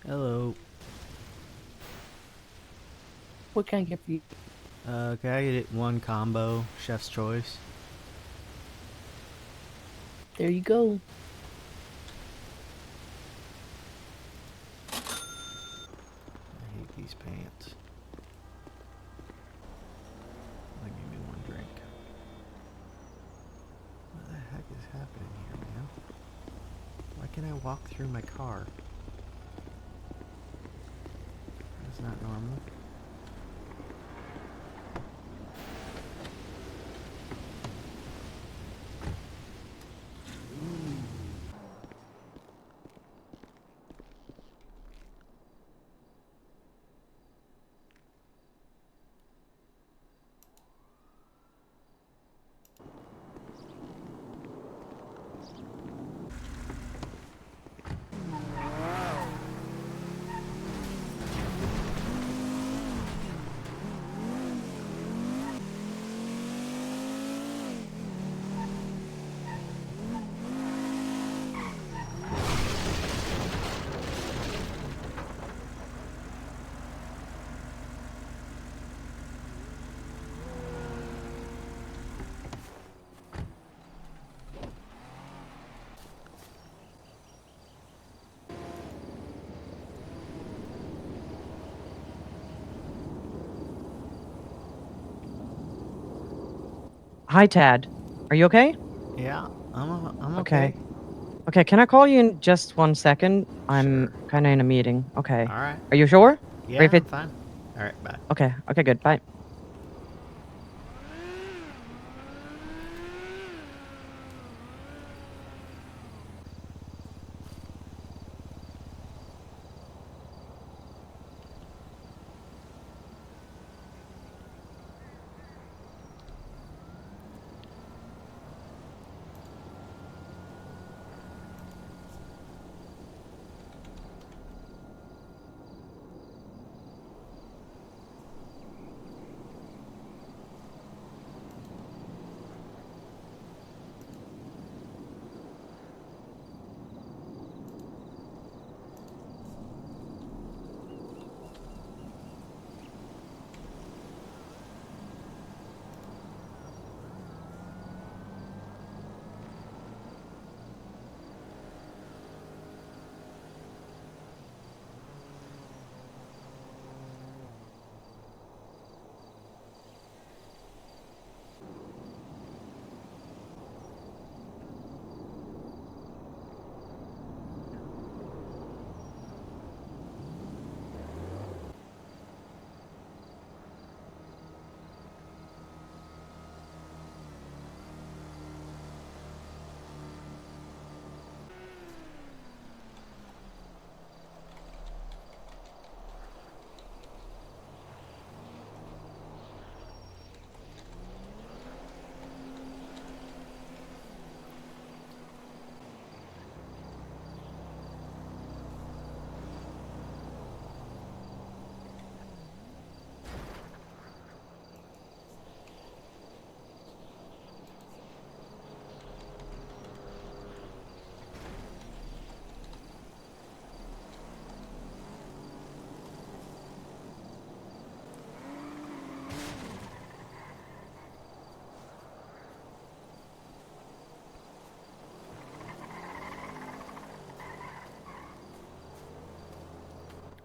Hello. What can I get for you? Can I get it one combo, chef's choice? There you go. I hate these pants. Like, give me one drink. What the heck is happening here, man? Why can't I walk through my car? That's not normal. Hi, Tad. Are you okay? Yeah, I'm okay. Okay. Okay, can I call you in just 1 second? I'm Sure. kind of in a meeting. Okay. Alright. Are you sure? Or if Yeah, I'm it... fine. Alright, bye. Okay, okay, good. Bye.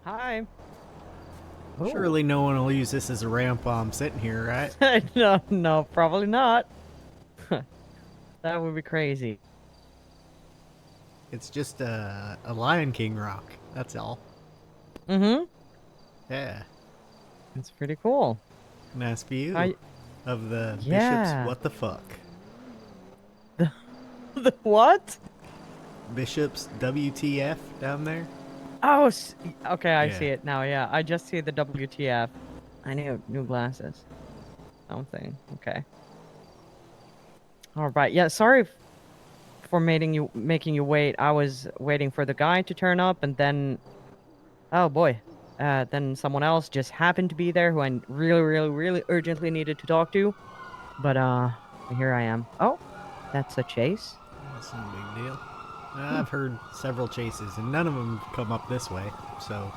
Hi. Oh. Surely no one will use this as a ramp while I'm sitting here, right? No, no, probably not. That would be crazy. It's just a Lion King rock. That's all. Mm-hmm. Yeah. It's pretty cool. Nice view I... of the Bishop's Yeah. what the fuck. The what? Bishop's WTF down there? Oh, okay, I Yeah. see it now. Yeah, I just see the WTF. I need new glasses. Something. Okay. All right. Yeah, sorry for making you wait. I was waiting for the guy to turn up, and then oh boy, then someone else just happened to be there who I really, really, really urgently needed to talk to. But here I am. Oh, that's a chase. That's no big deal. I've heard several chases, and none of them come up this way. So,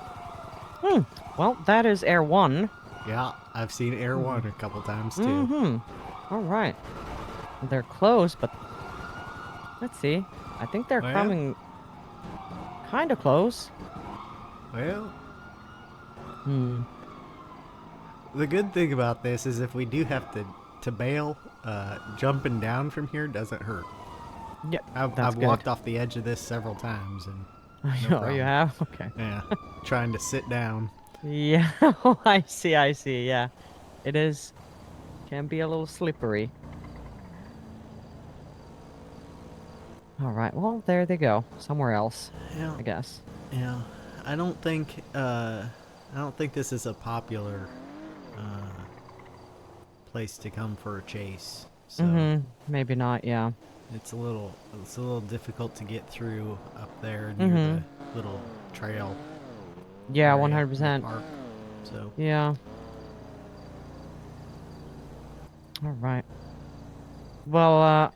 Well, that is Air 1. yeah, I've seen Air 1 a couple times too. Mm-hmm. All right. They're close, but let's see. I think they're Well? coming kind of close. Well, Hmm. the good thing about this is if we do have to bail, jumping down from here doesn't hurt. Yeah, I've that's good. walked off the edge of this several times, and no Oh, problem. you have? Okay. Yeah, trying to sit down. Yeah. Oh, I see. I see. Yeah. It is. Can be a little slippery. All right. Well, there they go. Somewhere else, Yeah, I guess. yeah. I don't think this is a popular place to come for a chase. So Mm-hmm. Maybe not. Yeah. it's a little difficult to get through up there near Mm-hmm. the little trail Yeah. area in the 100%. park. So Yeah. All right. Well,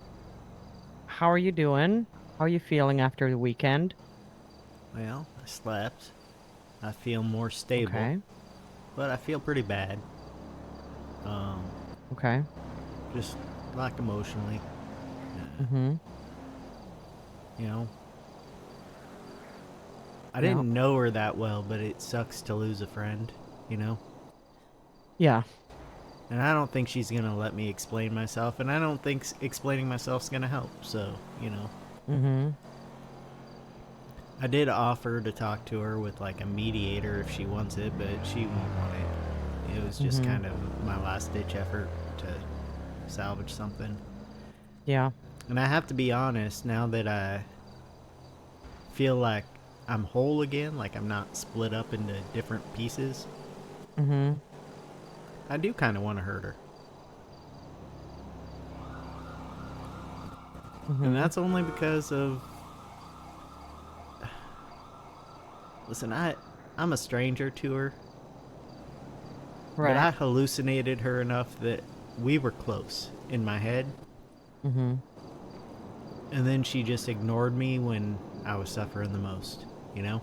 how are you doing? How are you feeling after the weekend? well, I slept. I feel more stable, Okay. but I feel pretty bad. Um, Okay. just like emotionally, Mm-hmm. you know. I Yeah. didn't know her that well, but it sucks to lose a friend, you know. Yeah. And I don't think she's gonna let me explain myself, and I don't think explaining myself's gonna help. So, you know, Mm-hmm. I did offer to talk to her with like a mediator if she wants it, but she won't want it. It was just Mhm. kind of my last ditch effort to salvage something. Yeah. And I have to be honest, now that I feel like I'm whole again, like I'm not split up into different pieces, Mm-hmm. I do kind of want to hurt her. Mm-hmm. And that's only because of. Listen, I'm a stranger to her, Right. but I hallucinated her enough that we were close in my head. Mm-hmm. And then she just ignored me when I was suffering the most, you know?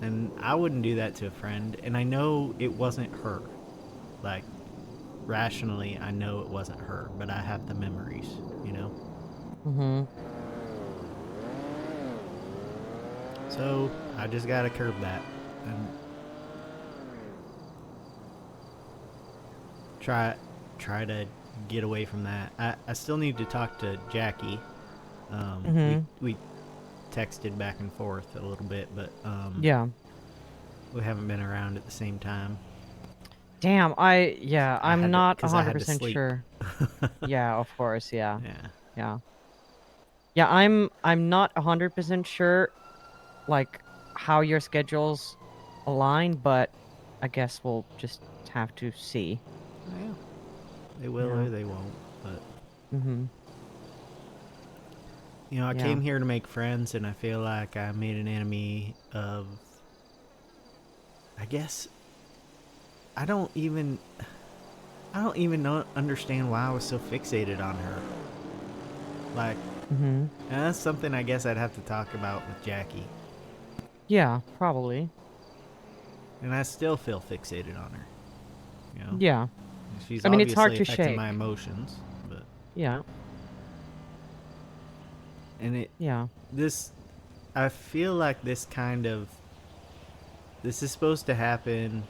And I wouldn't do that to a friend. And I know it wasn't her. Like, rationally, I know it wasn't her, but I have the memories, you know? Mm-hmm. So, I just gotta curb that. And try to get away from that. I still need to talk to Jackie. Mm-hmm. We texted back and forth a little bit, but Yeah. we haven't been around at the same time. Damn. I'm not Because I had to 100% sleep. sure. Yeah, of course. Yeah. Yeah. Yeah. Yeah, I'm not 100% sure like how your schedules align, but I guess we'll just have to see. Oh, yeah. They will Yeah. or they won't. But Mm-hmm. you know, I Yeah. came here to make friends, and I feel like I made an enemy of. I guess I don't even. Understand why I was so fixated on her. Like, Mm-hmm. and that's something I guess I'd have to talk about with Jackie. Yeah, probably. And I still feel fixated on her. You know, Yeah. she's I mean, it's hard obviously to affecting shake. my emotions, but Yeah. and Yeah. this, I feel like this is supposed to happen.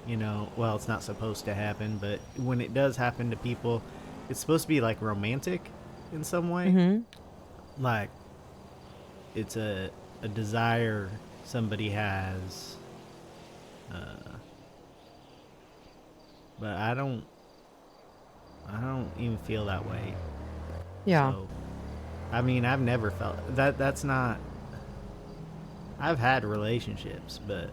You know, well, it's not supposed to happen, but when it does happen to people, it's supposed to be like romantic in some way. Mm-hmm. Like it's a desire somebody has, but I don't even feel that way. Yeah. So, I mean, I've never felt that. That's not. I've had relationships, but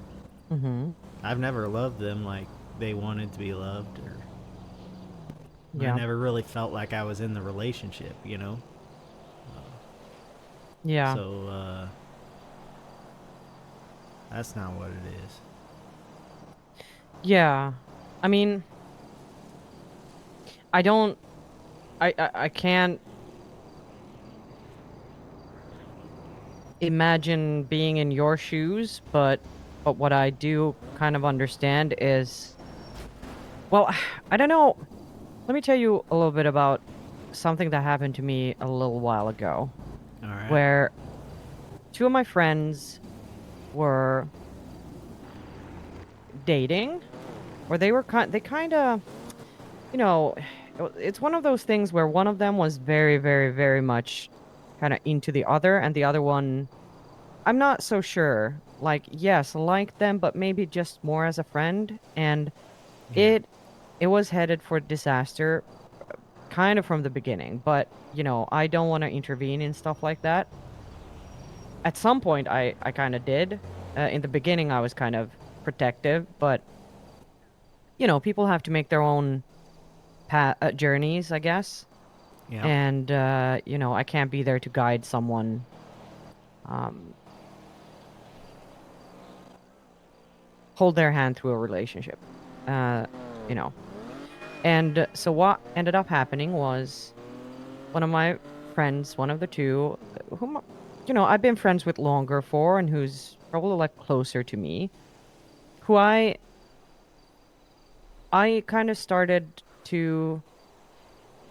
Mm-hmm. I've never loved them like they wanted to be loved, or I Yeah. never really felt like I was in the relationship, you know. Yeah. So that's not what it is. Yeah. I mean, I don't I can't imagine being in your shoes, but what I do kind of understand is, well, I don't know. Let me tell you a little bit about something that happened to me a little while ago, All right. where two of my friends were dating, or they kind of, you know, it's one of those things where one of them was very, very, very much kind of into the other, and the other one, I'm not so sure. Like, yes, liked them, but maybe just more as a friend, and Yeah. it it was headed for disaster kind of from the beginning. But, I don't want to intervene in stuff like that. At some point I kind of did. In the beginning I was kind of protective, but people have to make their own journeys, I guess. Yeah. And I can't be there to guide someone, um hold their hand through a relationship. Uh you know. And so what ended up happening was one of my friends, one of the two, whom I've been friends with longer for, and who's probably like closer to me, who I kind of started to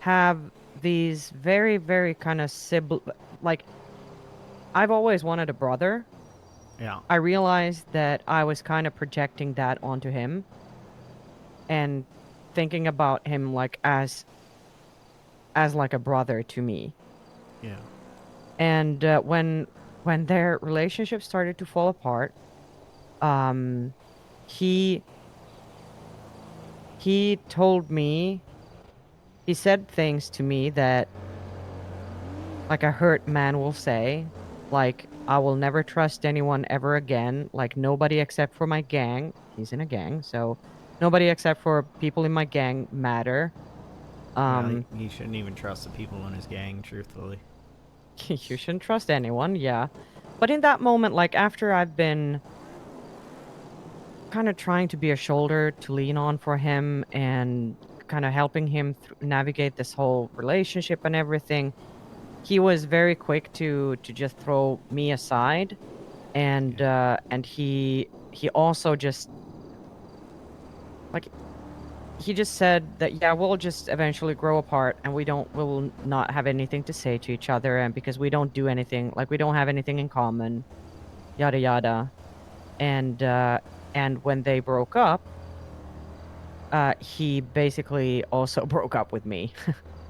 have these very, very kind of like, I've always wanted a brother. Yeah. I realized that I was kind of projecting that onto him and thinking about him like as like a brother to me. Yeah. And when their relationship started to fall apart, um he he told me, he said things to me that, like, a hurt man will say, like, I will never trust anyone ever again, like nobody except for my gang. He's in a gang, so nobody except for people in my gang matter. Well, um he shouldn't even trust the people in his gang, truthfully. you shouldn't trust anyone, yeah. But in that moment, like, after I've been kind of trying to be a shoulder to lean on for him and kind of helping him navigate this whole relationship and everything, he was very quick to just throw me aside. And Yeah. he also just, like, he just said that, yeah, we'll just eventually grow apart, and we'll not have anything to say to each other, and because we don't do anything, like, we don't have anything in common, yada yada. And when they broke up, he basically also broke up with me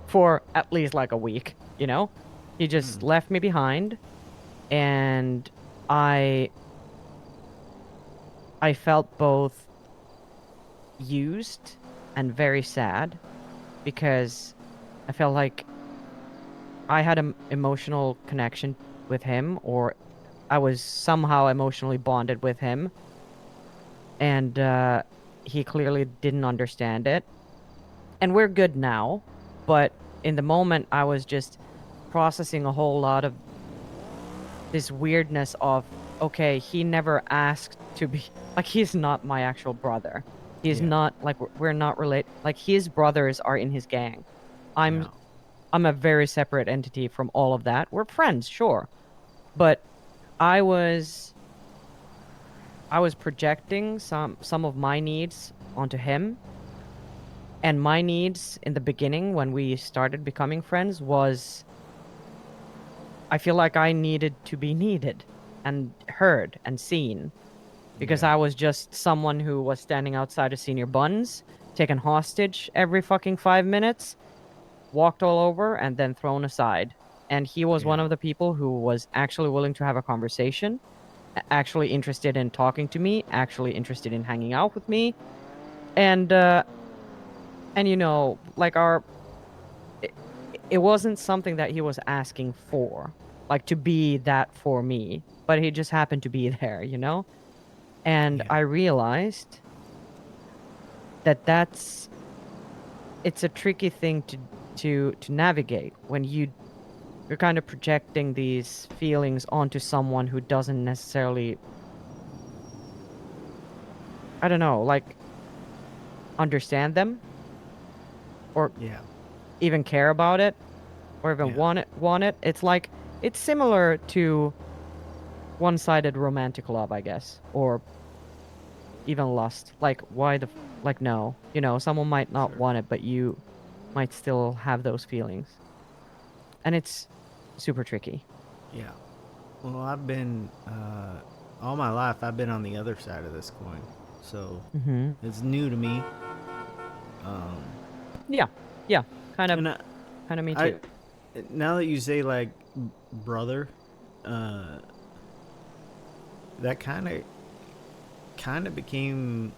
for at least like a week, you know? He just Hmm. left me behind, and I I felt both used and very sad, because I felt like I had an emotional connection with him, or I was somehow emotionally bonded with him, and he clearly didn't understand it. And we're good now, but in the moment I was just processing a whole lot of this weirdness of, okay, he never asked to be like, he's not my actual brother. He's Yeah. not like, we're not related. Like, his brothers are in his gang. I'm Yeah. I'm a very separate entity from all of that. We're friends, sure, but I was I was projecting some of my needs onto him, and my needs in the beginning when we started becoming friends was, I feel like I needed to be needed and heard and seen, because Yeah. I was just someone who was standing outside of Senior Buns, taken hostage every fucking 5 minutes, walked all over, and then thrown aside. And he was one Yeah. of the people who was actually willing to have a conversation, actually interested in talking to me, actually interested in hanging out with me. And like, it, it wasn't something that he was asking for, like, to be that for me, but he just happened to be there. And Yeah. I realized that it's a tricky thing to navigate when you're kind of projecting these feelings onto someone who doesn't necessarily, I don't know, like, understand them, or Yeah. even care about it, or even Yeah. want it. It's like, it's similar to one-sided romantic love, I guess, or even lust. Like, why the like, no, you know, someone might not Sure. want it, but you might still have those feelings, and it's super tricky. Yeah. Well, I've been all my life. I've been on the other side of this coin, so Mm-hmm. it's new to me. Um, Yeah, yeah, and kind of me I too. now that you say like brother, uh, that kind of became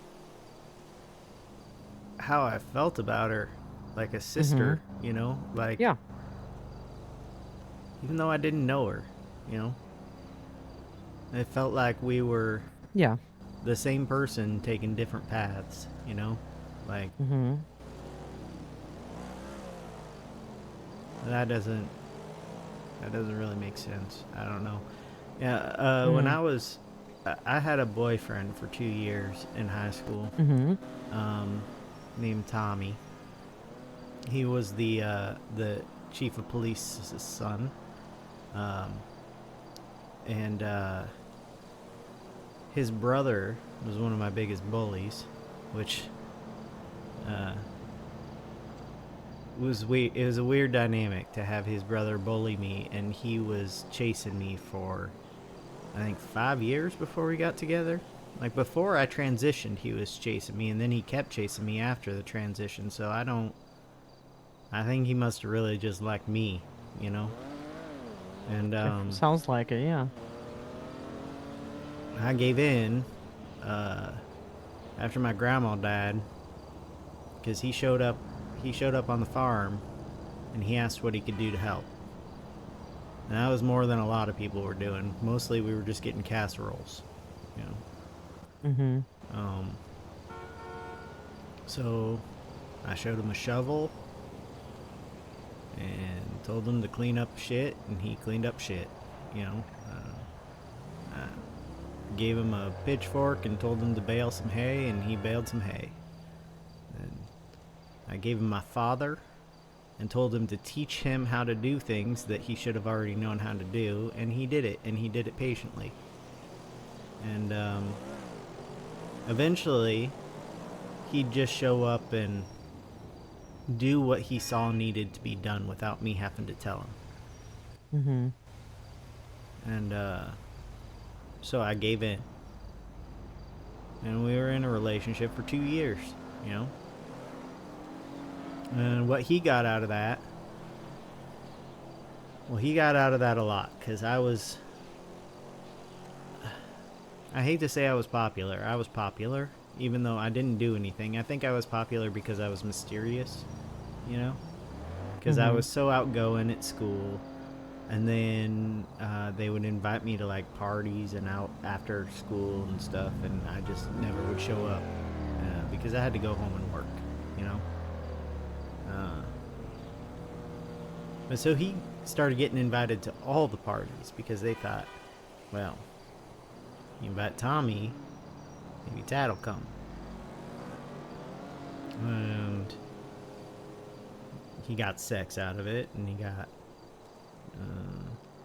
how I felt about her, like a Mm-hmm. sister. You know, like Yeah, even though I didn't know her, you know, it felt like we were yeah. the same person taking different paths. You know, like Mm-hmm. that doesn't that doesn't really make sense. I don't know. Yeah, when Mm-hmm. I had a boyfriend for 2 years in high school, Mm-hmm. um, named Tommy. He was the chief of police's son, um, and his brother was one of my biggest bullies, which uh, it was a weird dynamic to have his brother bully me, and he was chasing me for I think 5 years before we got together. Like before I transitioned, he was chasing me, and then he kept chasing me after the transition. So I don't. I think he must have really just liked me, you know. And Sounds like it. Yeah. I gave in uh, after my grandma died because he showed up. He showed up on the farm, and he asked what he could do to help. And that was more than a lot of people were doing. Mostly, we were just getting casseroles, you know. Mm-hmm. Um, so I showed him a shovel and told him to clean up shit, and he cleaned up shit. You know, I gave him a pitchfork and told him to bale some hay, and he baled some hay. And I gave him my father and told him to teach him how to do things that he should have already known how to do, and he did it, and he did it patiently. And eventually, he'd just show up and do what he saw needed to be done without me having to tell him. Mm-hmm. And so I gave in. And we were in a relationship for 2 years, you know? And what he got out of that, well, he got out of that a lot because I hate to say I was popular. I was popular, even though I didn't do anything. I think I was popular because I was mysterious, you know? Because I Mm-hmm. was so outgoing at school. And then they would invite me to like parties and out after school and stuff, and I just never would show up because I had to go home and work, you know. Uh, but so he started getting invited to all the parties because they thought, well, you invite Tommy, maybe Tad'll come. And he got sex out of it, and he got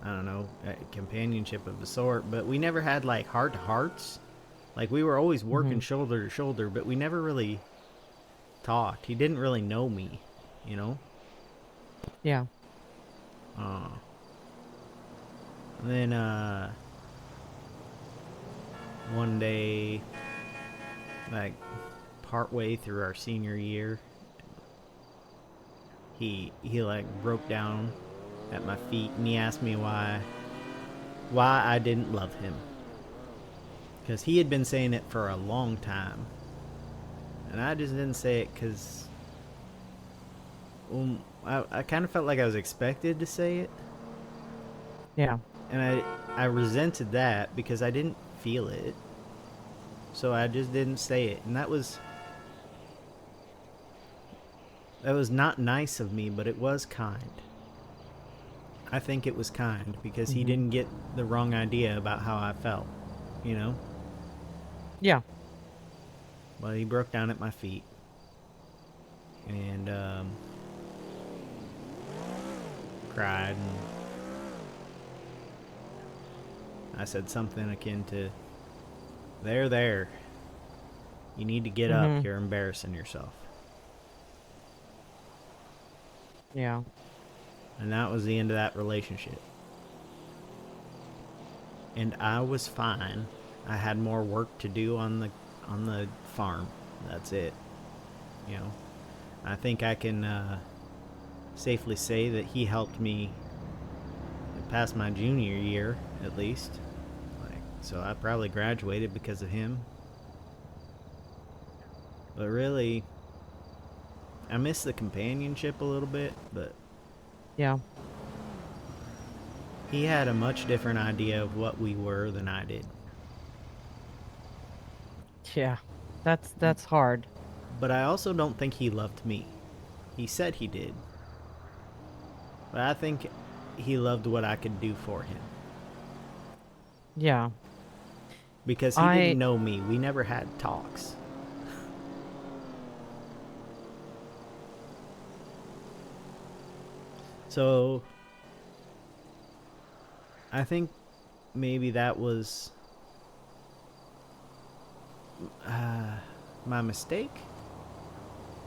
I don't know, companionship of the sort, but we never had like heart to hearts. Like we were always Mm-hmm. working shoulder to shoulder, but we never really talked. He didn't really know me, you know. Yeah. Uh, then one day, like partway through our senior year, he like broke down at my feet, and he asked me why I didn't love him, because he had been saying it for a long time, and I just didn't say it because I kind of felt like I was expected to say it, Yeah. and I resented that because I didn't feel it, so I just didn't say it, and that was not nice of me, but it was kind. I think it was kind because he Mm-hmm. didn't get the wrong idea about how I felt, you know. Yeah. Well, he broke down at my feet, and cried, and I said something akin to, there. You need to get up. Mhm. You're embarrassing yourself. Yeah. And that was the end of that relationship. And I was fine. I had more work to do on the farm. That's it. You know, I think I can safely say that he helped me pass my junior year at least. Like, so I probably graduated because of him. But really, I miss the companionship a little bit, but Yeah. he had a much different idea of what we were than I did. Yeah. That's hard. But I also don't think he loved me. He said he did. But I think he loved what I could do for him. Yeah. Because he didn't know me. We never had talks. So I think maybe that was my mistake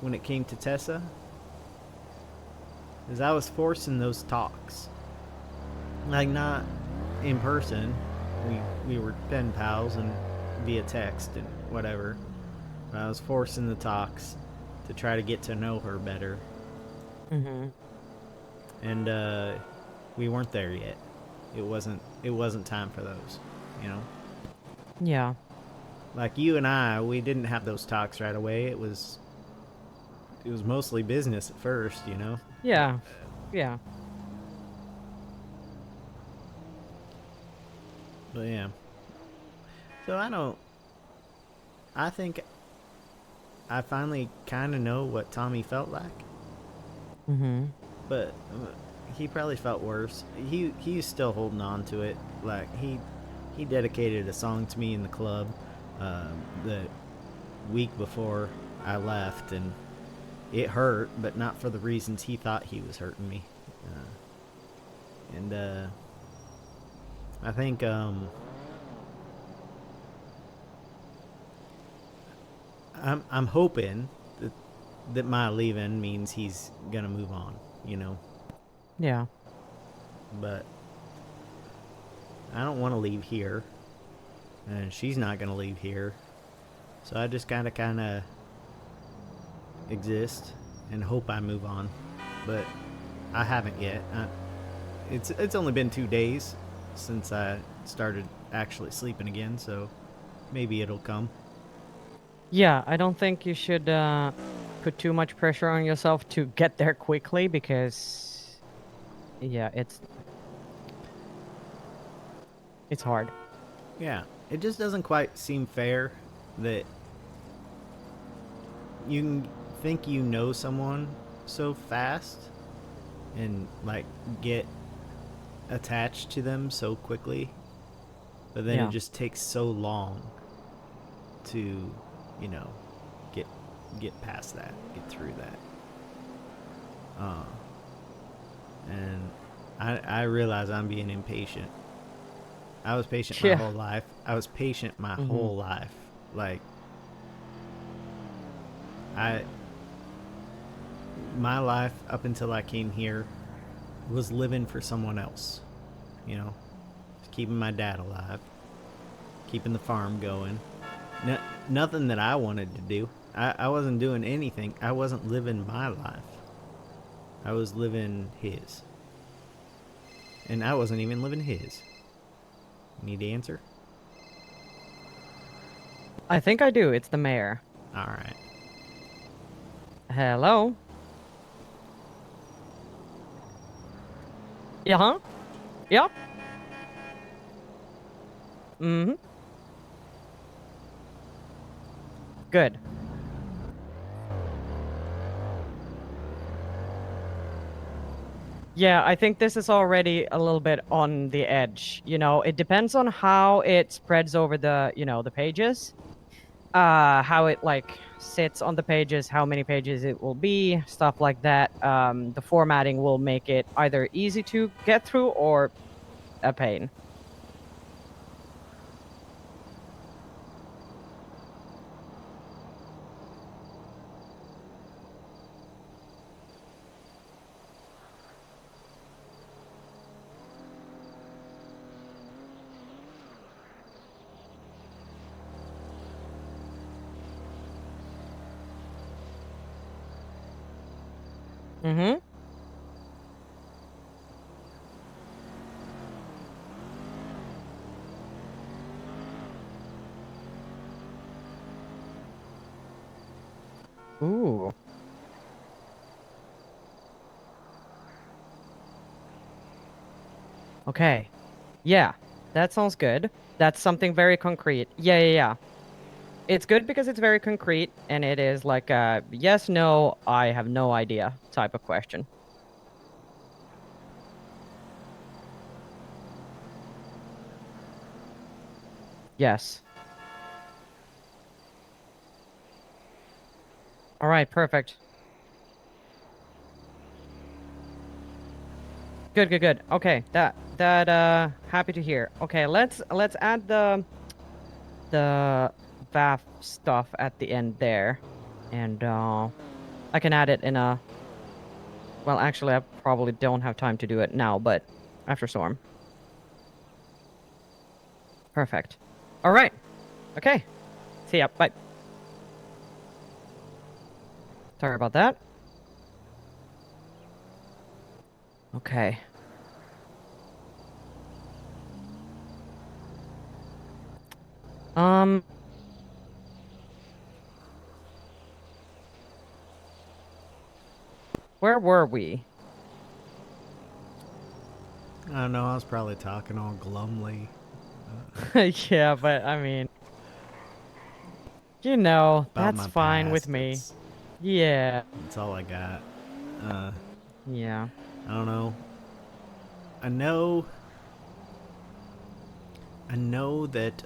when it came to Tessa. Is I was forcing those talks. Like, not in person. We were pen pals and via text and whatever. But I was forcing the talks to try to get to know her better. Mhm. And we weren't there yet. It wasn't time for those, you know? Yeah. Like you and I, we didn't have those talks right away. It was mostly business at first, you know? Yeah. Yeah. But yeah. So I think I finally kind of know what Tommy felt like. Mhm. But he probably felt worse. He's still holding on to it. Like, he dedicated a song to me in the club the week before I left, and it hurt, but not for the reasons he thought he was hurting me. And I think I'm hoping that my leaving means he's gonna move on, you know. Yeah. But I don't want to leave here, and she's not gonna leave here. So I just kind of exist and hope I move on, but I haven't yet. It's only been 2 days since I started actually sleeping again, so maybe it'll come. Yeah, I don't think you should put too much pressure on yourself to get there quickly because yeah, it's hard. Yeah, it just doesn't quite seem fair that you can think you know someone so fast and like get attached to them so quickly, but then Yeah. it just takes so long to, you know, get past that, get through that. And I realize I'm being impatient. I was patient my Yeah. whole life. I was patient my whole life. Like, my life up until I came here was living for someone else. You know, keeping my dad alive, keeping the farm going. Nothing that I wanted to do. I wasn't doing anything. I wasn't living my life. I was living his. And I wasn't even living his. Need to answer? I think I do. It's the mayor. Alright. Hello? Yeah, huh? Yep. Mm-hmm. Good. Yeah, I think this is already a little bit on the edge. You know, it depends on how it spreads over the, the pages. How it like sits on the pages, how many pages it will be, stuff like that. The formatting will make it either easy to get through or a pain. Mm-hmm. Ooh. Okay. Yeah, that sounds good. That's something very concrete. Yeah, yeah, yeah. It's good because it's very concrete and it is like a yes, no, I have no idea type of question. Yes. All right, perfect. Good, good, good. Okay, that happy to hear. Okay, let's add the VAF stuff at the end there. And I can add it in a well, actually I probably don't have time to do it now, but after storm. Perfect. All right. Okay. See ya. Bye. Sorry about that. Okay. Um, where were we? I don't know. I was probably talking all glumly. Yeah, but I mean, you know, About that's my fine with past. me. Yeah. That's all I got. Uh, Yeah. I don't know. I know. I know that.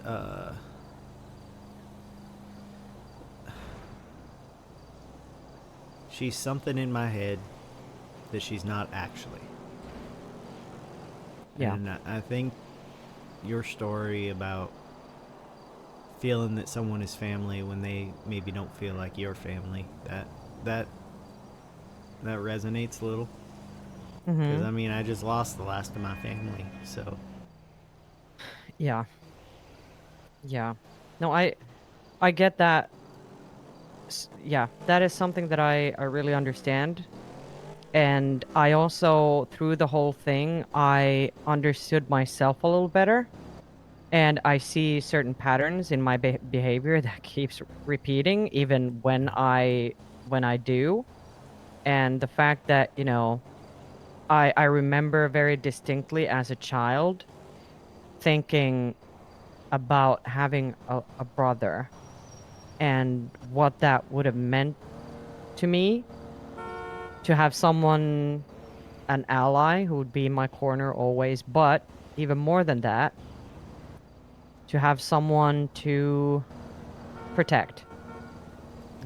She's something in my head that she's not actually. Yeah. And I think your story about feeling that someone is family when they maybe don't feel like your family, that that resonates a little. Because Mm-hmm. I mean, I just lost the last of my family, so Yeah. Yeah. No, I get that. Yeah, that is something that I really understand. And I also, through the whole thing, I understood myself a little better. And I see certain patterns in my behavior that keeps repeating even when I do. And the fact that, I remember very distinctly as a child thinking about having a brother and what that would have meant to me to have someone, an ally who would be in my corner always, but even more than that, to have someone to protect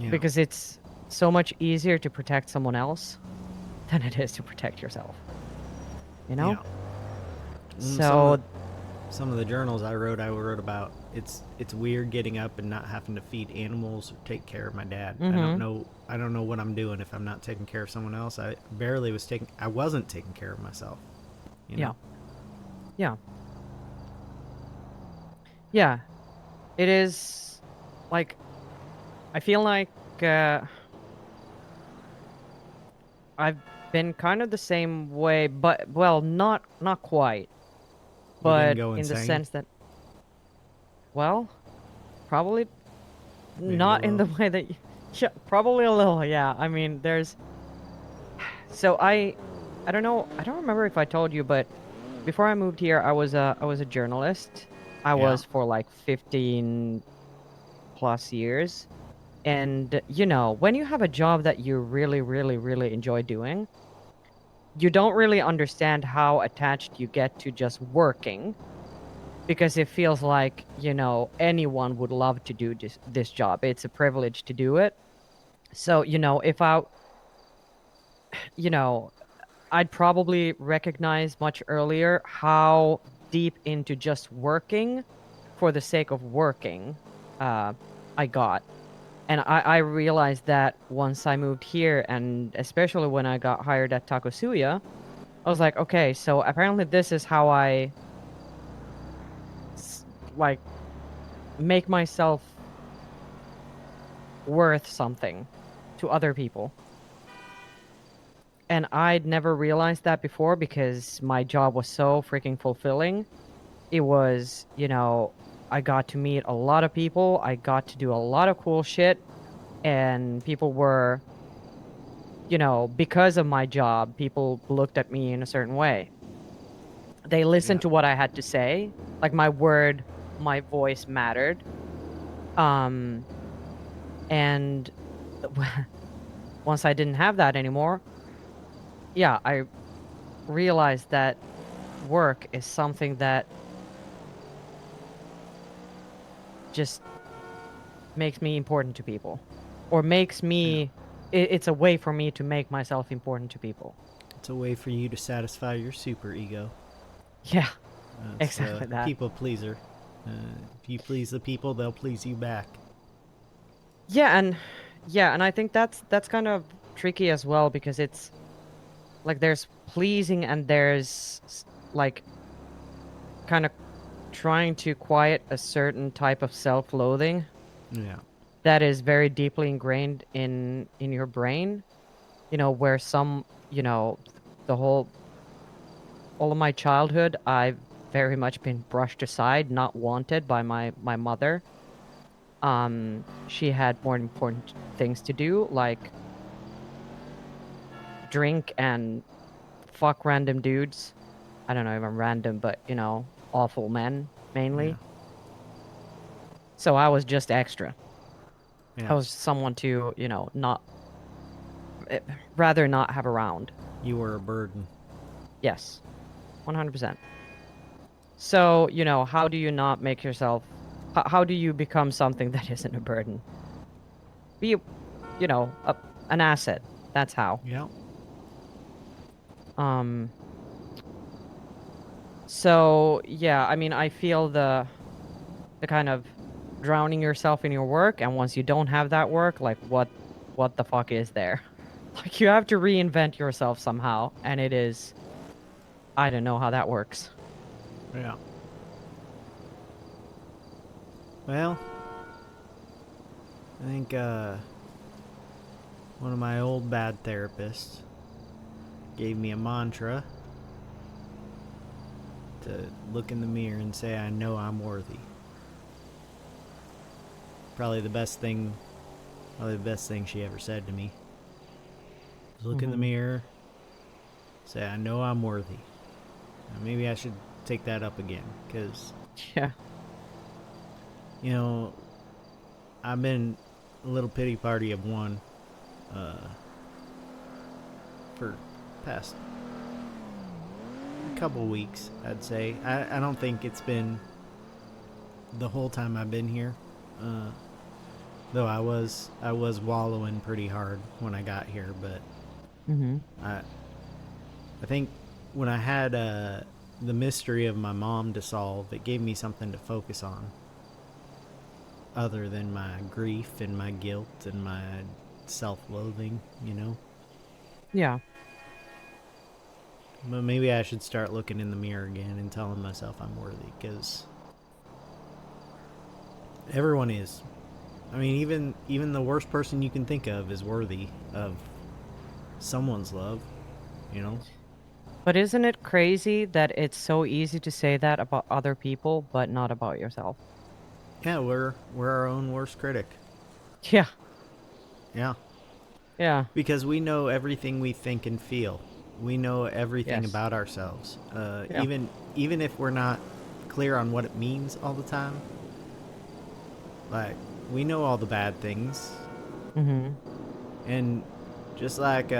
yeah, because it's so much easier to protect someone else than it is to protect yourself, you know? yeah. So, Some of the journals I wrote about it's weird getting up and not having to feed animals or take care of my dad. mm-hmm, I don't know what I'm doing if I'm not taking care of someone else. I wasn't taking care of myself, you yeah, know? yeah, yeah. It is like, I feel like uh, I've been kind of the same way, but well, not quite, You didn't but go in the insane, sense that, well, probably maybe a not in little. the way that yeah, probably a little, yeah. I mean, so I don't know, I don't remember if I told you, but before I moved here, I was a journalist. I Yeah. was for like 15 plus years. And when you have a job that you really, really, really enjoy doing, you don't really understand how attached you get to just working because it feels like, anyone would love to do this job. It's a privilege to do it. So, if you know, I'd probably recognize much earlier how deep into just working for the sake of working I got. And I realized that once I moved here, and especially when I got hired at Takosuya, I was like, okay, so apparently this is how like make myself worth something to other people. And I'd never realized that before because my job was so freaking fulfilling. It was, I got to meet a lot of people. I got to do a lot of cool shit. And people were, because of my job, people looked at me in a certain way. They listened Yeah. to what I had to say. Like my voice mattered. Um, and once I didn't have that anymore, yeah, I realized that work is something that just makes me important to people, or makes Yeah. me. It's a way for me to make myself important to people. It's a way for you to satisfy your super ego. Yeah, It's exactly that. people pleaser. If you please the people, they'll please you back. Yeah, and I think that's kind of tricky as well because it's like there's pleasing and there's like kind of trying to quiet a certain type of self-loathing Yeah. that is very deeply ingrained in your brain, where the whole all of my childhood I've very much been brushed aside, not wanted by my mother. She had more important things to do, like drink and fuck random dudes. I don't know if I'm random, but awful men Yeah. mainly. So I was just extra. I Yeah. was someone to, not eh, rather not have around. You were a burden. Yes, 100%. So, how do you not make yourself, how do you become something that isn't a burden? Be, an asset. That's how. Yeah. Um, so yeah, I mean, I feel the kind of drowning yourself in your work, and once you don't have that work, like what the fuck is there? Like you have to reinvent yourself somehow, and it is I don't know how that works. Yeah. Well, I think one of my old bad therapists gave me a mantra to look in the mirror and say, I know I'm worthy. Probably the best thing, she ever said to me. Just look in the Mm-hmm. mirror, say, I know I'm worthy. Now, maybe I should take that up again, because, Yeah. you know, I've been a little pity party of one for past couple weeks, I'd say. I don't think it's been the whole time I've been here. Though I was wallowing pretty hard when I got here, but Mm-hmm. I think when I had the mystery of my mom to solve, it gave me something to focus on other than my grief and my guilt and my self-loathing, you know? Yeah. But maybe I should start looking in the mirror again and telling myself I'm worthy, because everyone is. I mean, even the worst person you can think of is worthy of someone's love, you know? But isn't it crazy that it's so easy to say that about other people, but not about yourself? Yeah, we're our own worst critic. Yeah. Yeah, Yeah. because we know everything we think and feel. We know everything Yes. about ourselves. Yeah. Even if we're not clear on what it means all the time, like we know all the bad things, Mm-hmm. and just like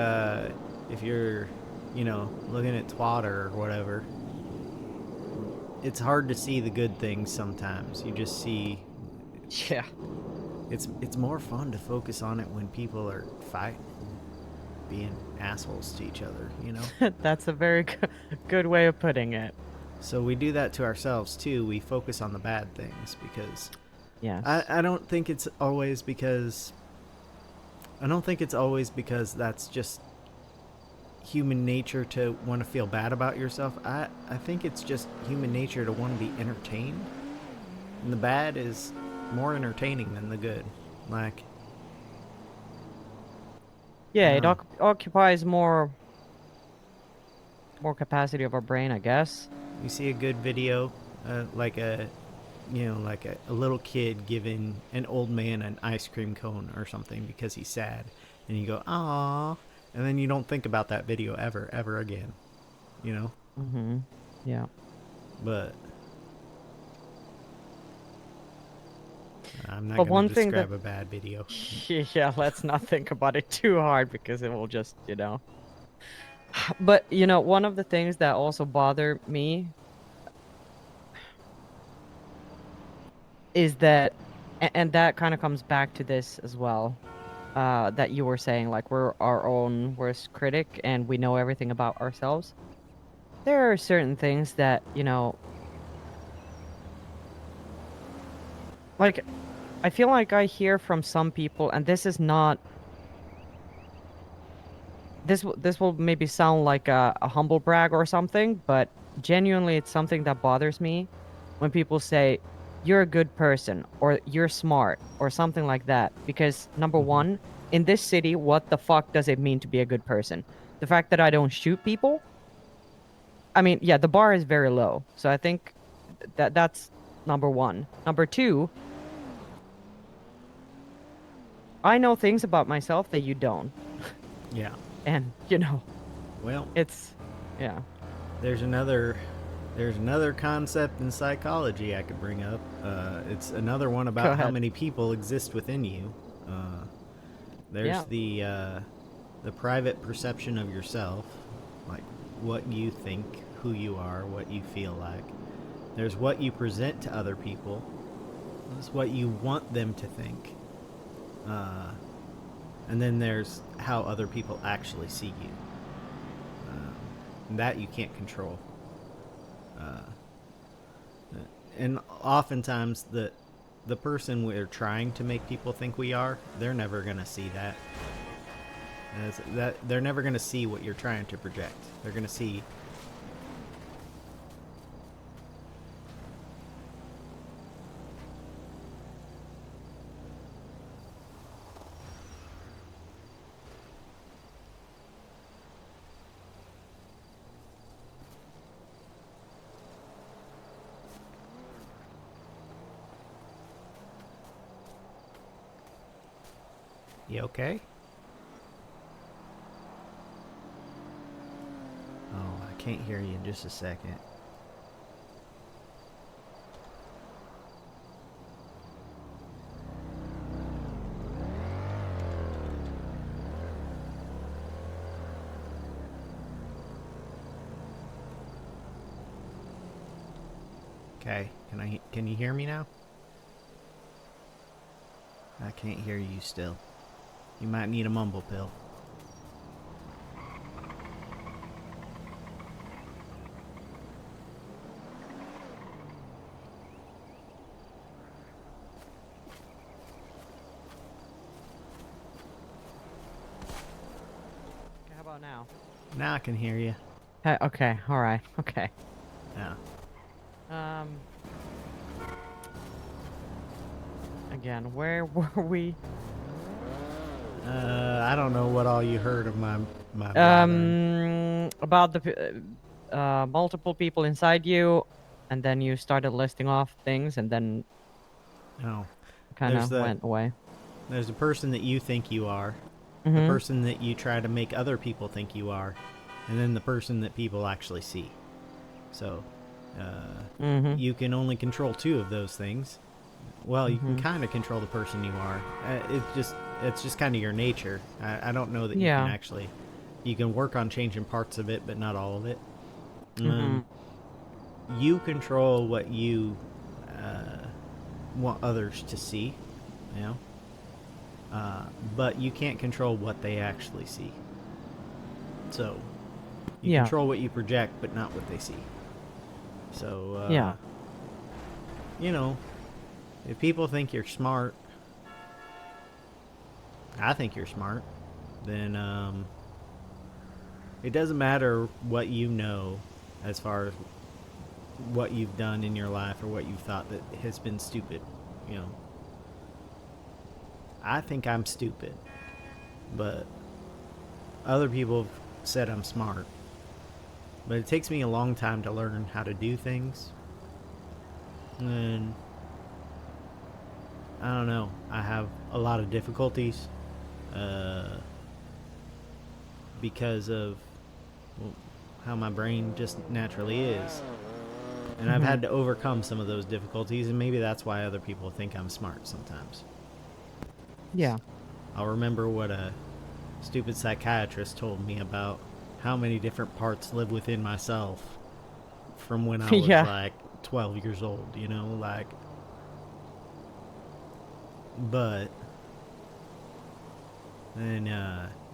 if you're, looking at Twitter or whatever, it's hard to see the good things sometimes. You just see Yeah. it's more fun to focus on it when people are fighting, being assholes to each other, you know? That's a very good way of putting it. So we do that to ourselves too. We focus on the bad things because Yes. I don't think it's always because that's just human nature to want to feel bad about yourself. I think it's just human nature to want to be entertained. And the bad is more entertaining than the good. Like, I Yeah, don't it know. occupies more more capacity of our brain, I guess. You see a good video, like a, like a little kid giving an old man an ice cream cone or something because he's sad, and you go, "Aww," and then you don't think about that video ever again, you know. Mm-hmm. Yeah. But I'm not But gonna one thing describe that a bad video. yeah, let's not think about it too hard because it will just, But, one of the things that also bother me is that, and that kind of comes back to this as well, that you were saying, like, we're our own worst critic and we know everything about ourselves. There are certain things that, like, I feel like I hear from some people, and this is not, this will maybe sound like a humble brag or something, but genuinely it's something that bothers me when people say you're a good person or you're smart or something like that. Because number Mm-hmm. one, in this city, what the fuck does it mean to be a good person? The fact that I don't shoot people? I mean, yeah, the bar is very low. So I think that's number one. Number two, I know things about myself that you don't. Yeah. And, Well, it's yeah. there's another concept in psychology I could bring up. It's another one Go about how ahead. many people exist within you. There's Yeah. the private perception of yourself, like what you think, who you are, what you feel like. There's what you present to other people. There's what you want them to think. And then there's how other people actually see you. That you can't control. And oftentimes the person we're trying to make people think we are, they're never gonna see that. They're never gonna see what you're trying to project. They're gonna see. You okay? Oh, I can't hear you in just a second. Okay, can you hear me now? I can't hear you still. You might need a mumble pill. Okay, how about now? Now I can hear you. Okay, all right, okay. Yeah. Um. Again, where were we? I don't know what all you heard of my blathering. About the multiple people inside you, and then you started listing off things, and then No. kind There's of went away. there's the person that you think you are, the Mm-hmm. person that you try to make other people think you are, and then the person that people actually see. So, Mm-hmm. you can only control two of those things. Well, you can Mm-hmm. kind of control the person you are. It's just kind of your nature. I don't know that you can Yeah. actually. You can work on changing parts of it, but not all of it. Mm-hmm. You control what you want others to see, you know. But you can't control what they actually see. So you Yeah. control what you project, but not what they see. So Yeah. you know, if people think you're smart, I think you're smart, then it doesn't matter what you know as far as what you've done in your life or what you've thought that has been stupid, you know. I think I'm stupid, but other people have said I'm smart. But it takes me a long time to learn how to do things. And I don't know. I have a lot of difficulties uh, because of well, how my brain just naturally is. And I've had to overcome some of those difficulties, and maybe that's why other people think I'm smart sometimes. Yeah. I'll remember what a stupid psychiatrist told me about how many different parts live within myself from when I was Yeah. like 12 years old, like. But then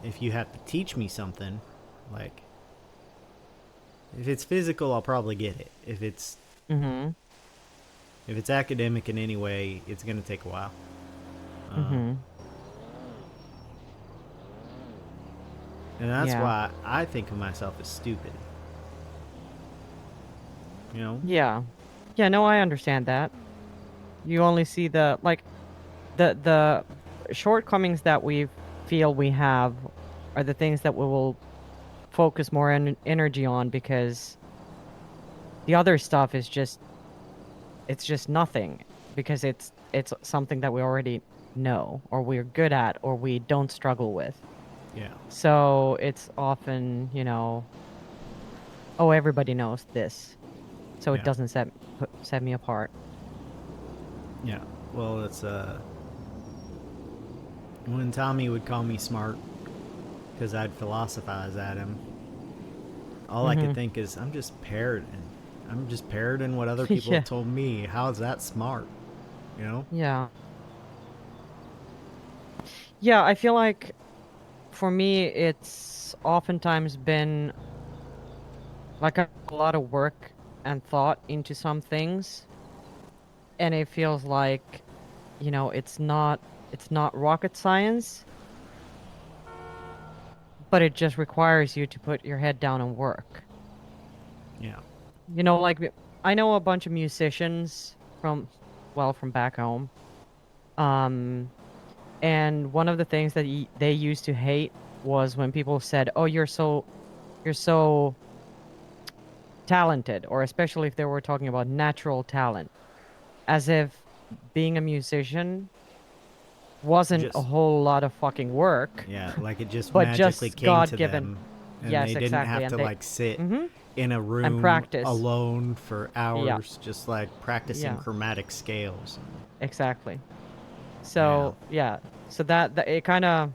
if you have to teach me something, like, if it's physical, I'll probably get it. If it's Mhm. academic in any way, it's gonna take a while. Mhm. And that's Yeah. why I think of myself as stupid. You know? Yeah. Yeah, no, I understand that. You only see the like the shortcomings that we feel we have are the things that we will focus more energy on because the other stuff is just it's just nothing because it's something that we already know or we're good at or we don't struggle with. Yeah. So it's often, oh, everybody knows this. So it Yeah. doesn't set me apart. Yeah. Well, it's when Tommy would call me smart because I'd philosophize at him, all I could Mhm. think is I'm just parroting. I'm just parroting what other people Yeah. have told me. How's that smart? You know? Yeah. Yeah, I feel like for me it's oftentimes been like a lot of work and thought into some things and it feels like, it's not rocket science, but it just requires you to put your head down and work. Yeah. Like I know a bunch of musicians from back home. Um and one of the things that they used to hate was when people said, "Oh, you're so talented," or especially if they were talking about natural talent, as if being a musician wasn't a Just whole lot of fucking work, yeah, like it just but magically just came God to given. them, and Yes, they didn't exactly. have And to they, like sit mm-hmm, in a and room practice. alone for Yeah, hours, just like practicing yeah, chromatic scales. exactly. Yeah. So yeah, so that it kind of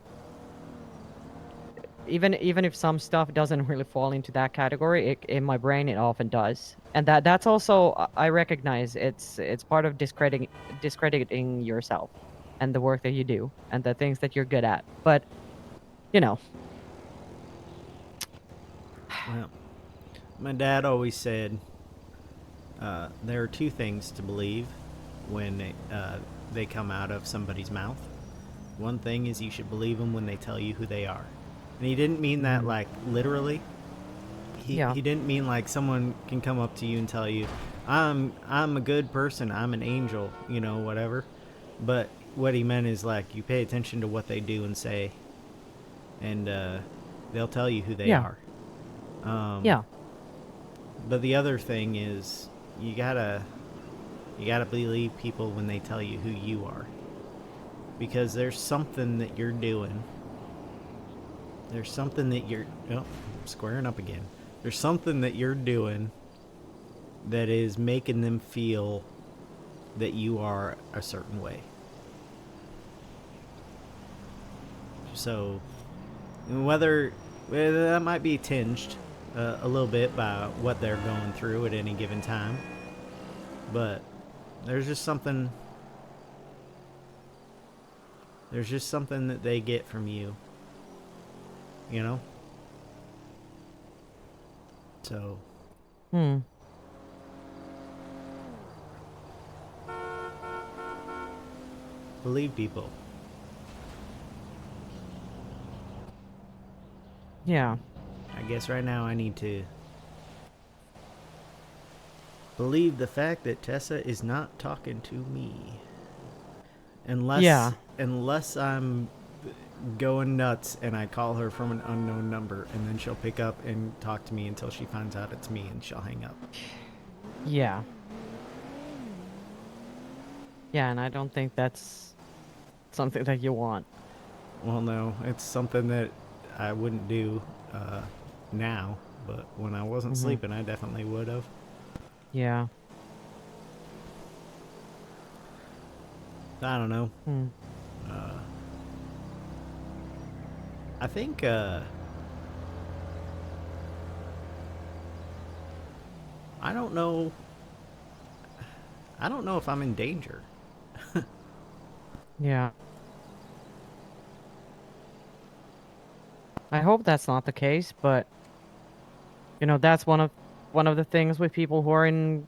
even if some stuff doesn't really fall into that category, in my brain it often does, and that's also I recognize it's part of discrediting yourself and the work that you do and the things that you're good at. But you know, Well, my dad always said there are two things to believe when they come out of somebody's mouth. One thing is you should believe them when they tell you who they are. And he didn't mean that hmm like literally. yeah, He didn't mean like someone can come up to you and tell you, I'm a good person, I'm an angel, whatever. But what he meant is like you pay attention to what they do and say, and they'll tell you who they yeah, are. Um, yeah, but the other thing is you gotta believe people when they tell you who you are, because there's something that you're doing. There's something that you're squaring up again. There's something that you're doing that is making them feel that you are a certain way. So whether that might be tinged a little bit by what they're going through at any given time, but there's just something that they get from you, you know. So hmm, believe people. yeah, I guess right now I need to believe the fact that Tessa is not talking to me, unless yeah, unless I'm going nuts, and I call her from an unknown number, and then she'll pick up and talk to me until she finds out it's me, and she'll hang up. Yeah. Yeah, and I don't think that's something that you want. Well, no, it's something that I wouldn't do now, but when I wasn't sleeping, I definitely would have. Yeah. I don't know. Hmm. I think I don't know. I don't know if I'm in danger. Yeah. I hope that's not the case, but you know, that's one of the things with people who are in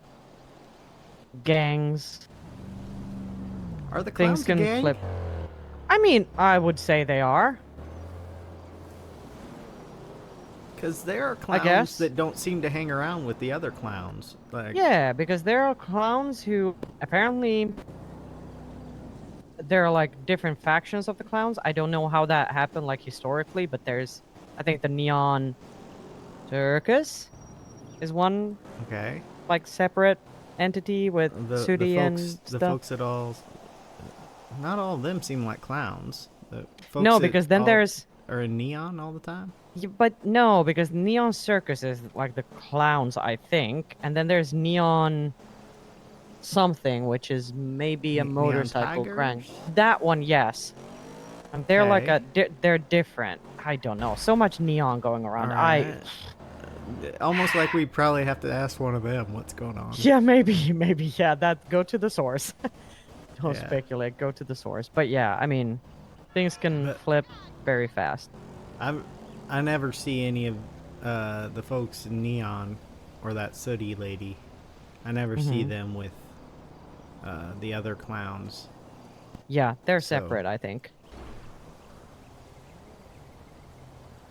gangs. Are the Things clowns a can gang? flip. I mean, I would say they are. Because there are I clowns guess. that don't seem to hang around with the other clowns. Like, Yeah, because there are clowns who apparently there are like different factions of the clowns. I don't know how that happened like historically, but there's I think the Neon Circus is one okay, like separate entity with the Sooty folks and stuff. that all, not all of them seem like clowns. The folks No, that because then all there's are in neon all the time. but no, because Neon Circus is like the clowns, I think, and then there's Neon something, which is maybe a Neon motorcycle crank. tigers. That one, yes. And they're like Okay. they're different. I don't know. So much neon going All around. right. Almost like we probably have to ask one of them what's going on. Yeah, maybe, yeah. That go to the source. Don't Yeah. speculate. Go to the source. But yeah, I mean, things can But flip very fast. I never see any of the folks in neon or that sooty lady. I never see them with the other clowns. Yeah, they're So, separate, I think.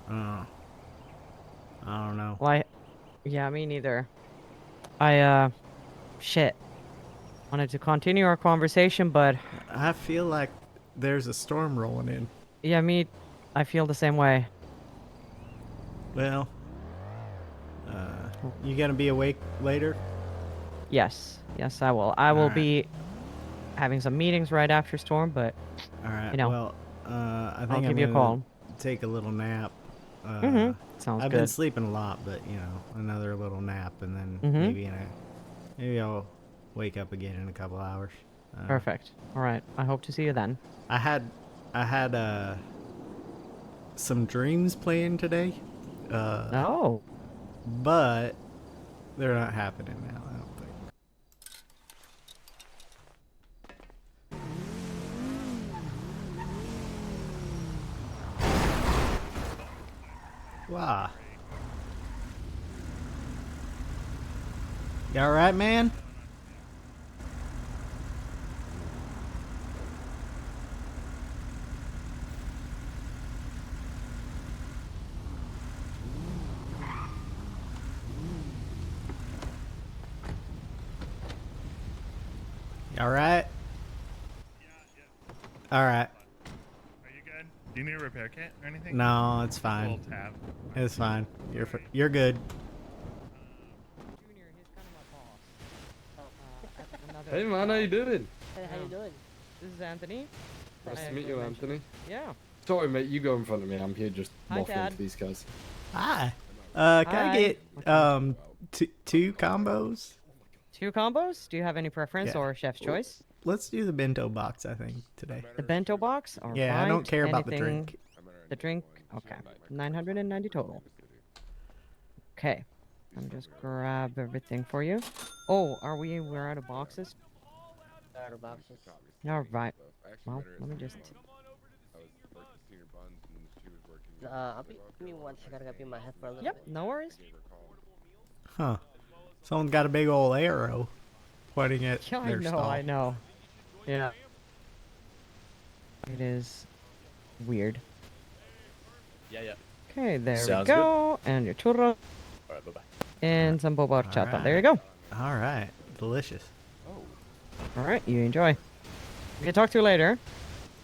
I don't know. Well, yeah, me neither. Shit. Wanted to continue our conversation, but I feel like there's a storm rolling in. yeah, I feel the same way. Well, you gonna be awake later? Yes, I will. I will Alright. be having some meetings right after storm, but All right. you know, Well, I think I'll I'm give you a gonna call. take a little nap. Sounds I've good. been sleeping a lot, but you know, another little nap, and then maybe I'll wake up again in a couple hours. Perfect. All right. I hope to see you then. I had some dreams playing today, Oh. but they're not happening now. I don't think. Wow. You alright, man? You alright? Alright. Are you good? Do you need a repair kit or anything? No, it's A fine. little tab. It's fine. You're good. Junior, he's kind of my boss. Hey man, how you doing? Hey, how you doing? This is Anthony. Nice I to meet actually you, mentioned- Anthony. Yeah. Sorry mate, you go in front of me. I'm here just Hi, waffling Dad. to these guys. Hi. Can I Hi. get two combos? 2 combos? Do you have any preference Yeah. or chef's choice? Let's do the bento box, I think, today. The bento box? Or Yeah, I don't care about the anything- drink. The drink? Okay. 990 total. Okay. Let me just grab everything for you. Oh, we're out of boxes? Out of boxes. Alright. Well, let me just... Give me 1 second. I gotta be in my head for a little Yep, bit. no worries. Huh. Someone's got a big old arrow pointing at Yeah, their stall. I know. Yeah. It is weird. Yeah. Okay, there Sounds we go. And your churro. Alright, bye-bye. And some boba horchata. Alright. There you go. Alright. Delicious. Alright, you enjoy. Okay, talk to you later.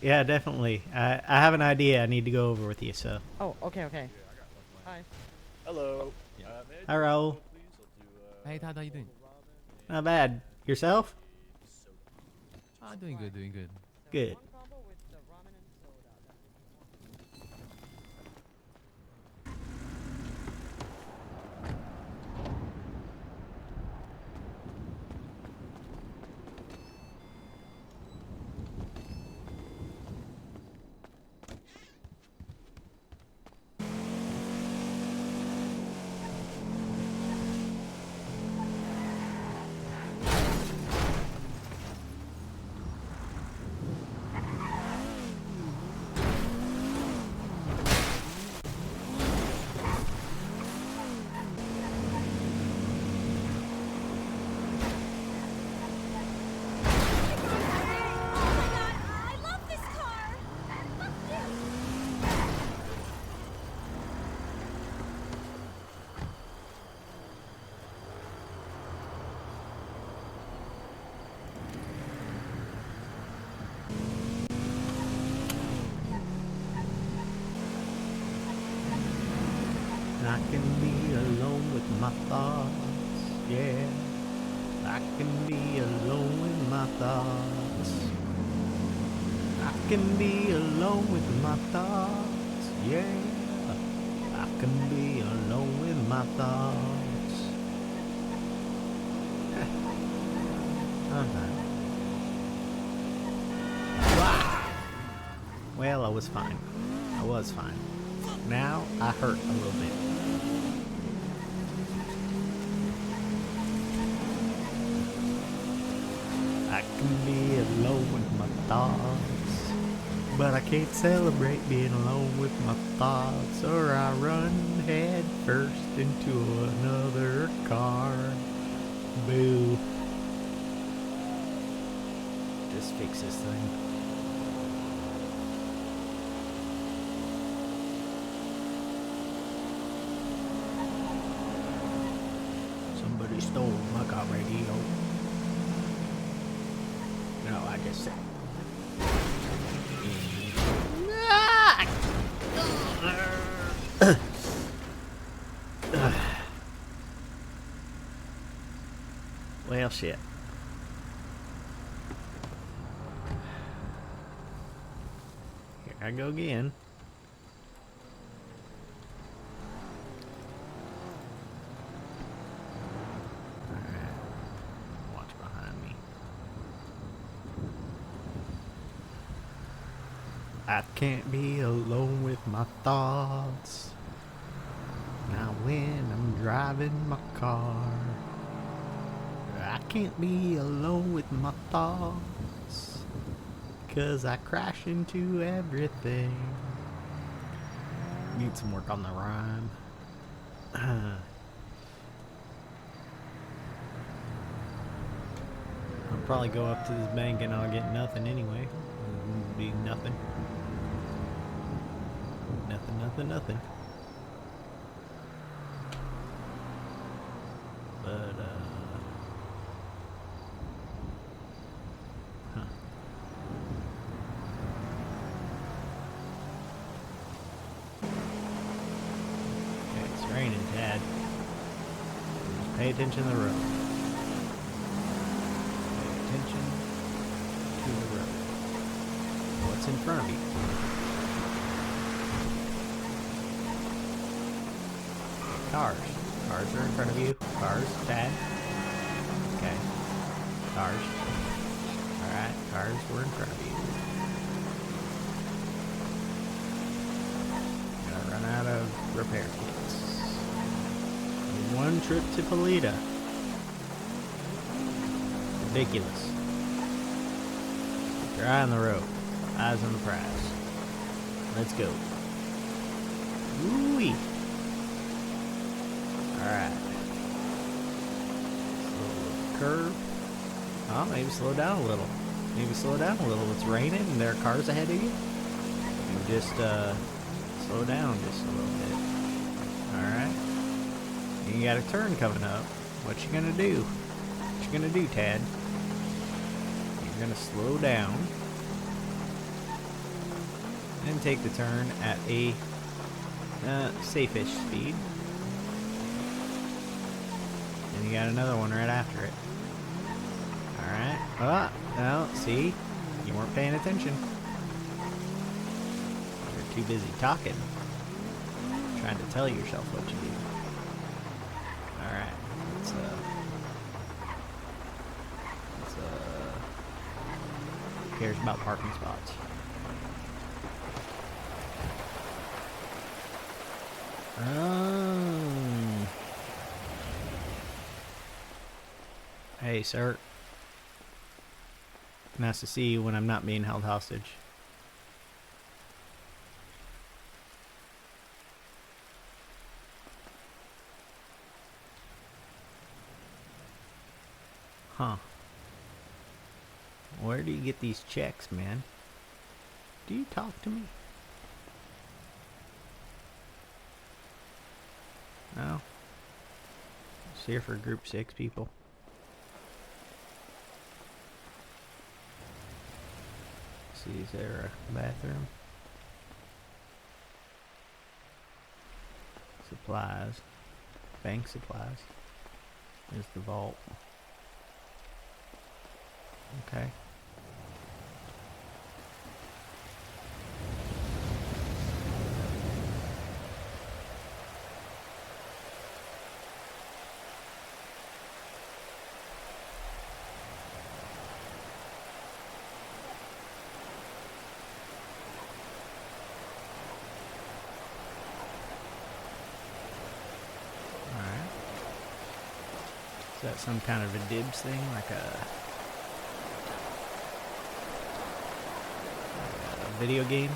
Yeah, definitely. I have an idea I need to go over with you, so. Oh, okay, okay. Hi. Hello. Yeah. May I do Hi, a Raul. combo, please? I'll do, Hey, Todd, how you doing? Not bad. Yourself? soda. Ah, doing good, doing good. Good. One combo with the ramen and soda. That's what you want. I love this car! I can be alone with my thoughts. Yeah. I can be alone with my thoughts. I can be alone with my thoughts. Yeah. I can be alone with my thoughts. Uh-huh. Wow. Well, I was fine. I was fine. Now I hurt a little bit. I can be alone with my thoughts, but I can't celebrate being alone with my thoughts, or I run head first into another car. Boo. Just fix this thing. Somebody stole my car radio. No, I just said. Well, shit. Here I go again. Alright. Watch behind me. I can't be alone with my thoughts. Now when I'm driving my car, I can't be alone with my thoughts, 'cause I crash into everything. Need some work on the rhyme. I'll probably go up to this bank and I'll get nothing anyway. It'll be nothing. Nothing, nothing, nothing. But, huh. Okay, it's raining, Tad. Just pay attention to the road. Pay attention to the road. What's in front of you? Cars. Cars are in front of you. Cars, Tad. Okay. Cars. Alright, cars were in front of you. Gotta run out of repair kits. One trip to Polita. Ridiculous. Keep your eye on the road. Eyes on the prize. Let's go. Woo-wee. Alright. Curve. Oh, maybe slow down a little. Maybe slow down a little. It's raining and there are cars ahead of you. You just, slow down just a little bit. Alright. You got a turn coming up. What you gonna do? What you gonna do, Tad? You're gonna slow down. and take the turn at a safe-ish speed. And you got another one right after it. Alright. Oh, no, see? You weren't paying attention. You're too busy talking. Trying to tell yourself what you do. Alright. Who cares about parking spots? Hey, sir. Nice to see you when I'm not being held hostage. Huh. Where do you get these checks, man? Do you talk to me? No? It's here for group 6 people. See, is there a bathroom? Supplies. Bank supplies. There's the vault. Okay. Is that some kind of a dibs thing? Like a video game?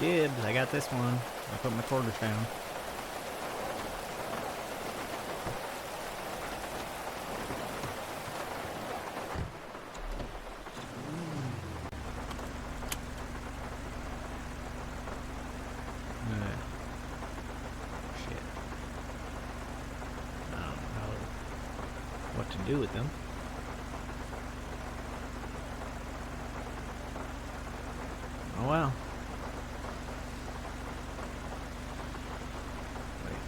Dibs, I got this one. I put my quarters down. What to do with them. Oh well. Wait.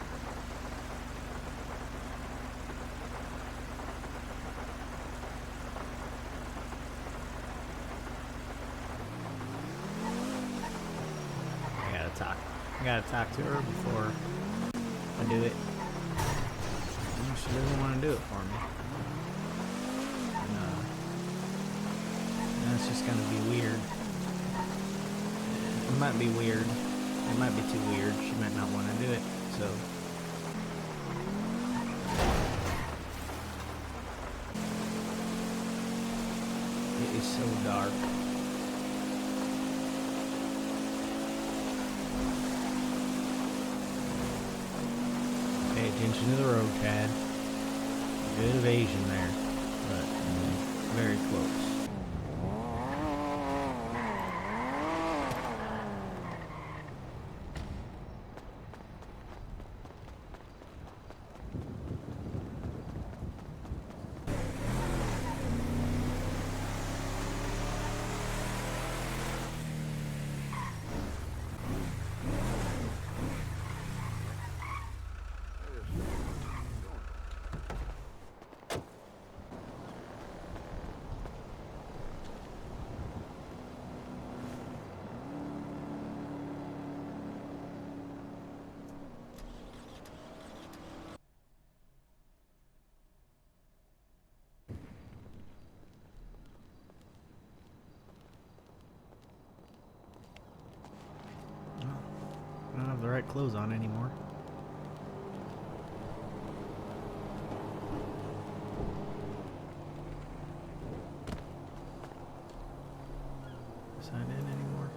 I gotta talk to her before I do it. She doesn't want to do it for me. That's just gonna be weird. It might be weird. It might be too weird. She might not want to do it. So. It is so dark. Pay attention to the road, Tad. Good evasion there, but very close. I don't have the right clothes on anymore. Sign in anymore?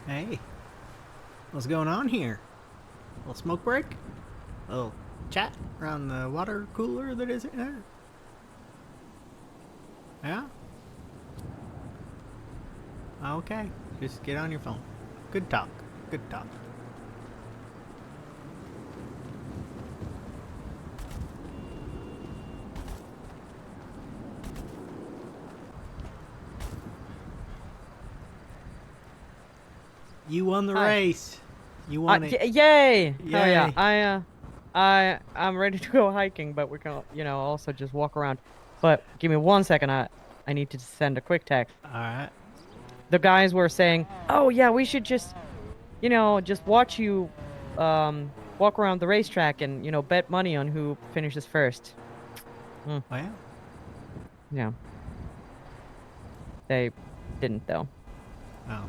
Hey, what's going on here? A little smoke break? A little chat around the water cooler that is there? Yeah? Okay, just get on your phone. Good talk. Good talk. You won the Hi. race. You won it. Yay! Oh Yay. yeah, I'm ready to go hiking, but we're gonna, also just walk around. But give me 1 second. I need to send a quick text. All right. The guys were saying, "Oh yeah, we should just, just watch you, walk around the racetrack and bet money on who finishes first." Well, Yeah. They didn't though. oh.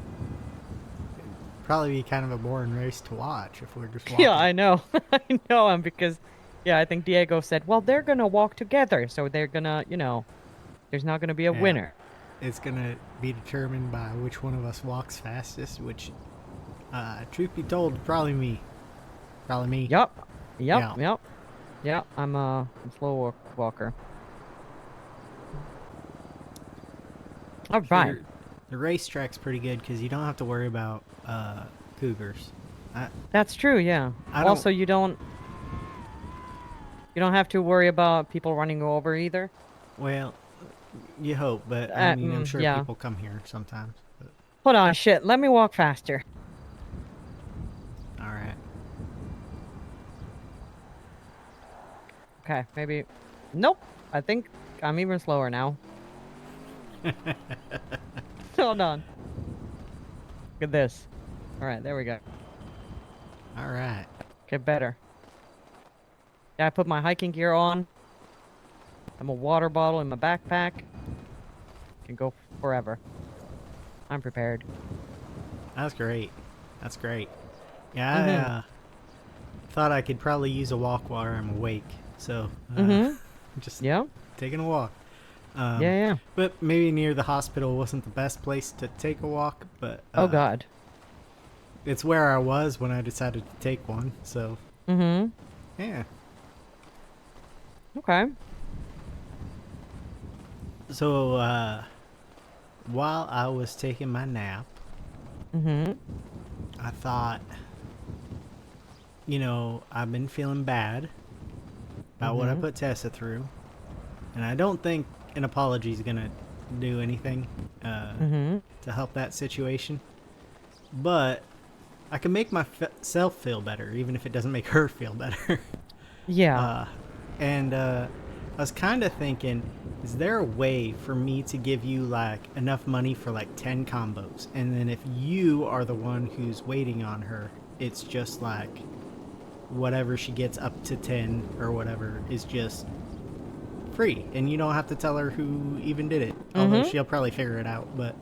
Probably be kind of a boring race to watch if we're just walking. Yeah, I know. I know, and because, yeah, I think Diego said, well, they're gonna walk together, so they're gonna, there's not gonna be a Yeah. winner. It's gonna be determined by which one of us walks fastest, which, truth be told, probably me. Probably me. Yup. Yeah. Yeah, I'm a slow walker. All right. Sure, the racetrack's pretty good because you don't have to worry about cougars. That's true, yeah. I don't- Also, you don't have to worry about people running you over either. Well, you hope, but I mean, I'm sure yeah. people come here sometimes. But, Hold on, shit. Let me walk faster. all right. Okay, maybe. Nope. I think I'm even slower now. Hold on. Look at this. All right, there we go. All right. Get better. Yeah, I put my hiking gear on. I'm a water bottle in my backpack. Can go forever. I'm prepared. That's great. That's great. Yeah, I thought I could probably use a walk while I'm awake. So, just Yeah. taking a walk. Yeah. But maybe near the hospital wasn't the best place to take a walk, but Oh God. it's where I was when I decided to take one. So, yeah. Okay. So, while I was taking my nap, I thought, I've been feeling bad about what I put Tessa through, and I don't think an apology is gonna do anything to help that situation. But I can make myself feel better, even if it doesn't make her feel better. Yeah. And I was kind of thinking, is there a way for me to give you like enough money for like 10 combos, and then if you are the one who's waiting on her, it's just like whatever she gets up to 10 or whatever is just free, and you don't have to tell her who even did it, although she'll probably figure it out. But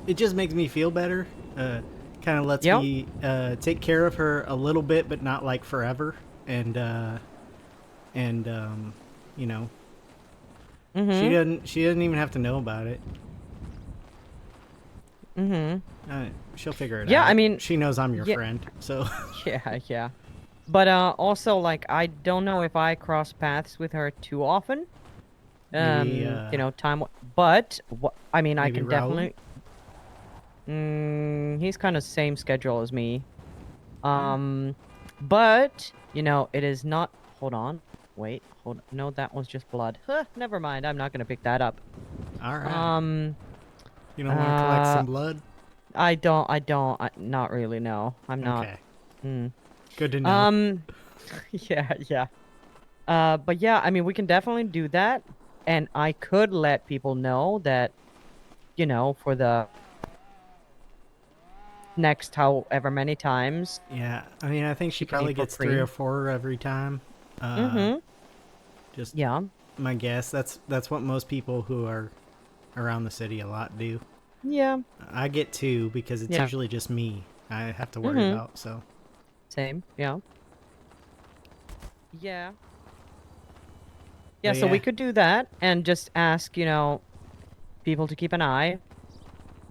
it just makes me feel better. Kind of lets me take care of her a little bit, but not like forever. And she doesn't even have to know about it. She'll figure it out. Yeah, I mean, she knows I'm your friend, so. Yeah. But also, like, I don't know if I cross paths with her too often. Maybe, time. But I mean, I maybe can Raul? definitely. He's kind of same schedule as me. But it is not. Hold on. Wait. Hold. No, that was just blood. Huh, never mind. I'm not gonna pick that up. All right. You don't want to collect some blood? I don't. Not really. No, I'm not. Okay. Good to know. Yeah. But yeah, I mean, we can definitely do that, and I could let people know that, for the next however many times. Yeah, I mean, I think she probably for gets 3 free. or 4 every time. Just Yeah. my guess. That's what most people who are around the city a lot do. Yeah. I get 2 because it's Yeah. usually just me I have to worry about. So Same. Yeah. Yeah. But Yeah. So we yeah. could do that and just ask, people to keep an eye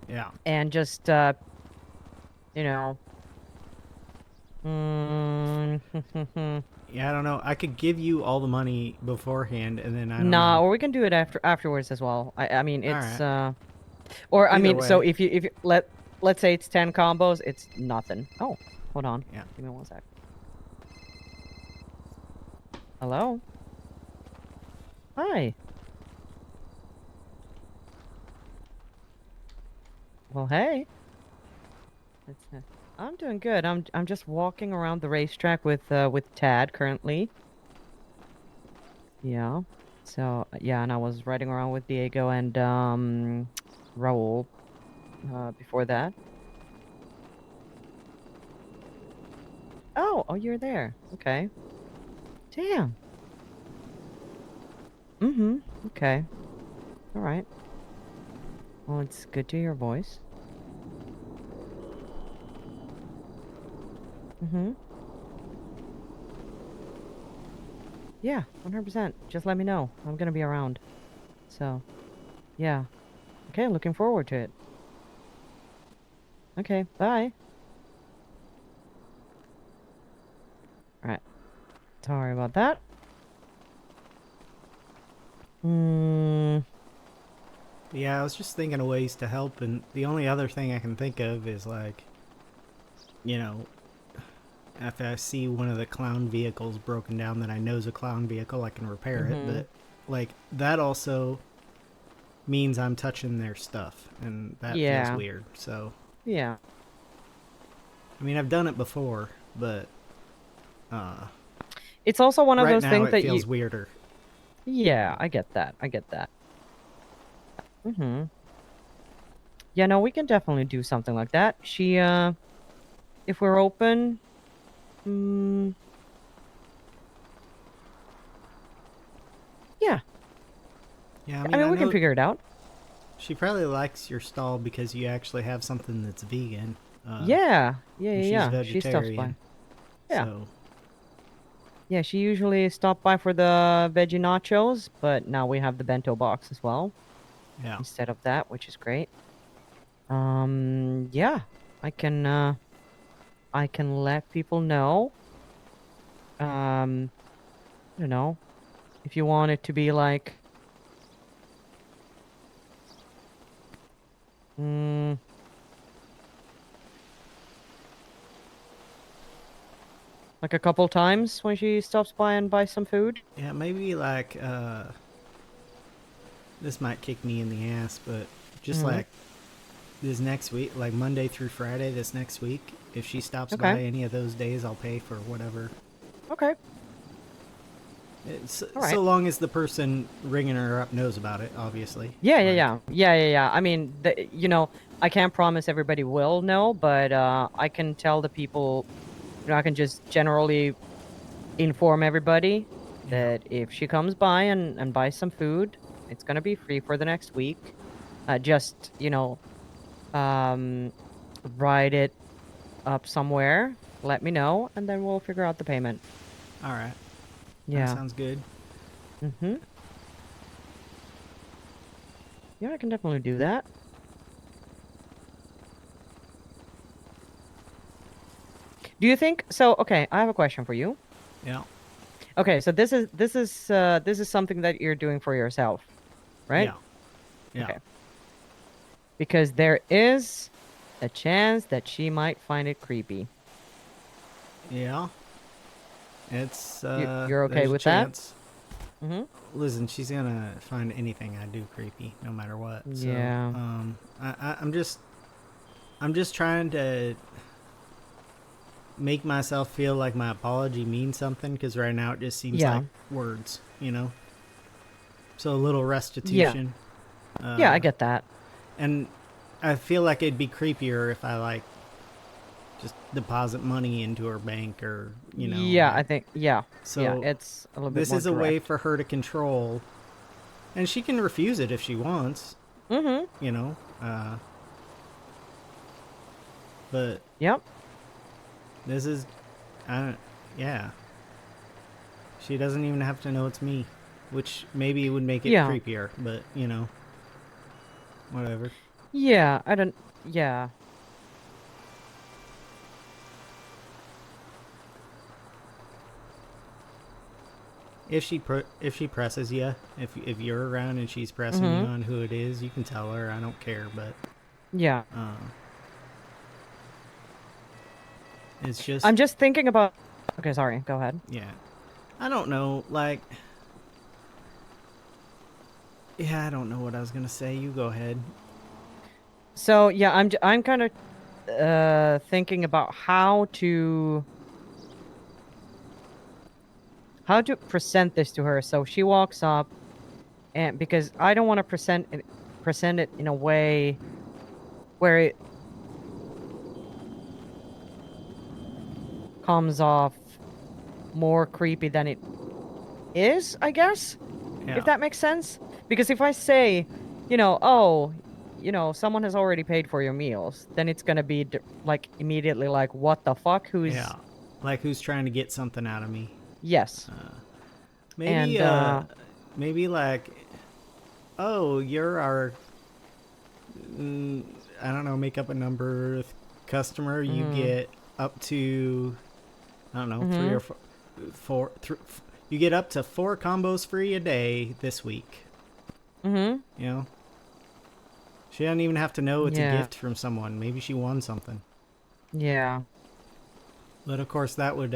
Yeah. and just you know. Mm, Yeah, I don't know. I could give you all the money beforehand, and then I don't nah, know. or we can do it afterwards as well. I mean All it's right. or I Either mean so way. if you let's say it's 10 combos, it's nothing. Oh, hold on. Yeah. Give me one sec. Hello. Hi. Well, hey. It's, I'm doing good. I'm just walking around the racetrack with Tad currently. Yeah. So yeah, and I was riding around with Diego and Raul before that. Oh, you're there. Okay. Damn. Mm-hmm. Okay. All right. Well, it's good to hear your voice. Mm-hmm. Yeah, 100%. Just let me know. I'm gonna be around. So, yeah. Okay, looking forward to it. Okay, bye. Alright. Sorry about that. Hmm. Yeah, I was just thinking of ways to help, and the only other thing I can think of is like, you know, if I see one of the clown vehicles broken down that I know is a clown vehicle, I can repair it. Mm-hmm. But like that also means I'm touching their stuff, and that feels Yeah. weird. So Yeah. I mean, I've done it before, but It's also one of right those now things it that you... feels weirder. Yeah, I get that. I get that. Mm-hmm. Yeah, no, we can definitely do something like that. If we're open, mm, yeah. Yeah, I I mean, mean, I we can know figure it out. she probably likes your stall because you actually have something that's vegan. Yeah. Yeah, And yeah, she's yeah. She stops by. vegetarian. Yeah. So Yeah, she usually stopped by for the veggie nachos, but now we have the bento box as well yeah. instead of that, which is great. Yeah, I can let people know. I don't know if you want it to be like, mm, like a couple times when she stops by and buys some food. Yeah, maybe like this might kick me in the ass, but just Hmm. like this next week, like Monday through Friday this next week, if she stops Okay. by any of those days, I'll pay for whatever. Okay. It's, All right. so long as the person ringing her up knows about it, obviously. Yeah, yeah, Like, yeah, yeah, yeah, yeah. I mean, I can't promise everybody will know, but I can tell the people. I can just generally inform everybody yeah. that if she comes by and buys some food, it's gonna be free for the next week. Just um, write it up somewhere. Let me know, and then we'll figure out the payment. All right. That Yeah. sounds good. Mm-hmm. Yeah, I can definitely do that. Do you think so? Okay, I have a question for you. Yeah. Okay, so this is something that you're doing for yourself, right? Yeah. Yeah. Okay. Because there is a chance that she might find it creepy. Yeah. It's You're okay there's a with that? chance. Mm-hmm. Listen, she's gonna find anything I do creepy, no matter what. So, Yeah. I'm just trying to make myself feel like my apology means something, because right now it just seems Yeah. like words, you know. So a little Yeah. restitution. Yeah, I get that. And I feel like it'd be creepier if I like just deposit money into her bank, or Yeah, I like, think yeah. so Yeah, it's a little bit this more is a way direct. for her to control, and she can refuse it if she wants, Mm-hmm. you know. But Yep. this is, yeah. She doesn't even have to know it's me, which maybe would make it Yeah. creepier, but whatever. Yeah, I don't. Yeah. If she presses you, if you're around and she's pressing you Mhm. on who it is, you can tell her. I don't care, but Yeah. it's just I'm just thinking about. Okay, sorry. Go ahead. yeah. I don't know, like yeah, I don't know what I was gonna say. You go ahead. So yeah, I'm kind of thinking about how to present this to her. So she walks up, and because I don't want to present it in a way where it comes off more creepy than it is, I guess, Yeah. if that makes sense. Because if I say, oh, someone has already paid for your meals, then it's gonna be like immediately like, what the fuck? Who's Yeah. Like who's trying to get something out of me? yes, Maybe and maybe like oh, you're our I don't know, make up a number customer, you get up to I don't know, three or four, you get up to 4 combos free a day this week. mm-hmm. You know, she doesn't even have to know it's a Yeah. gift from someone. Maybe she won something. Yeah. But of course, that would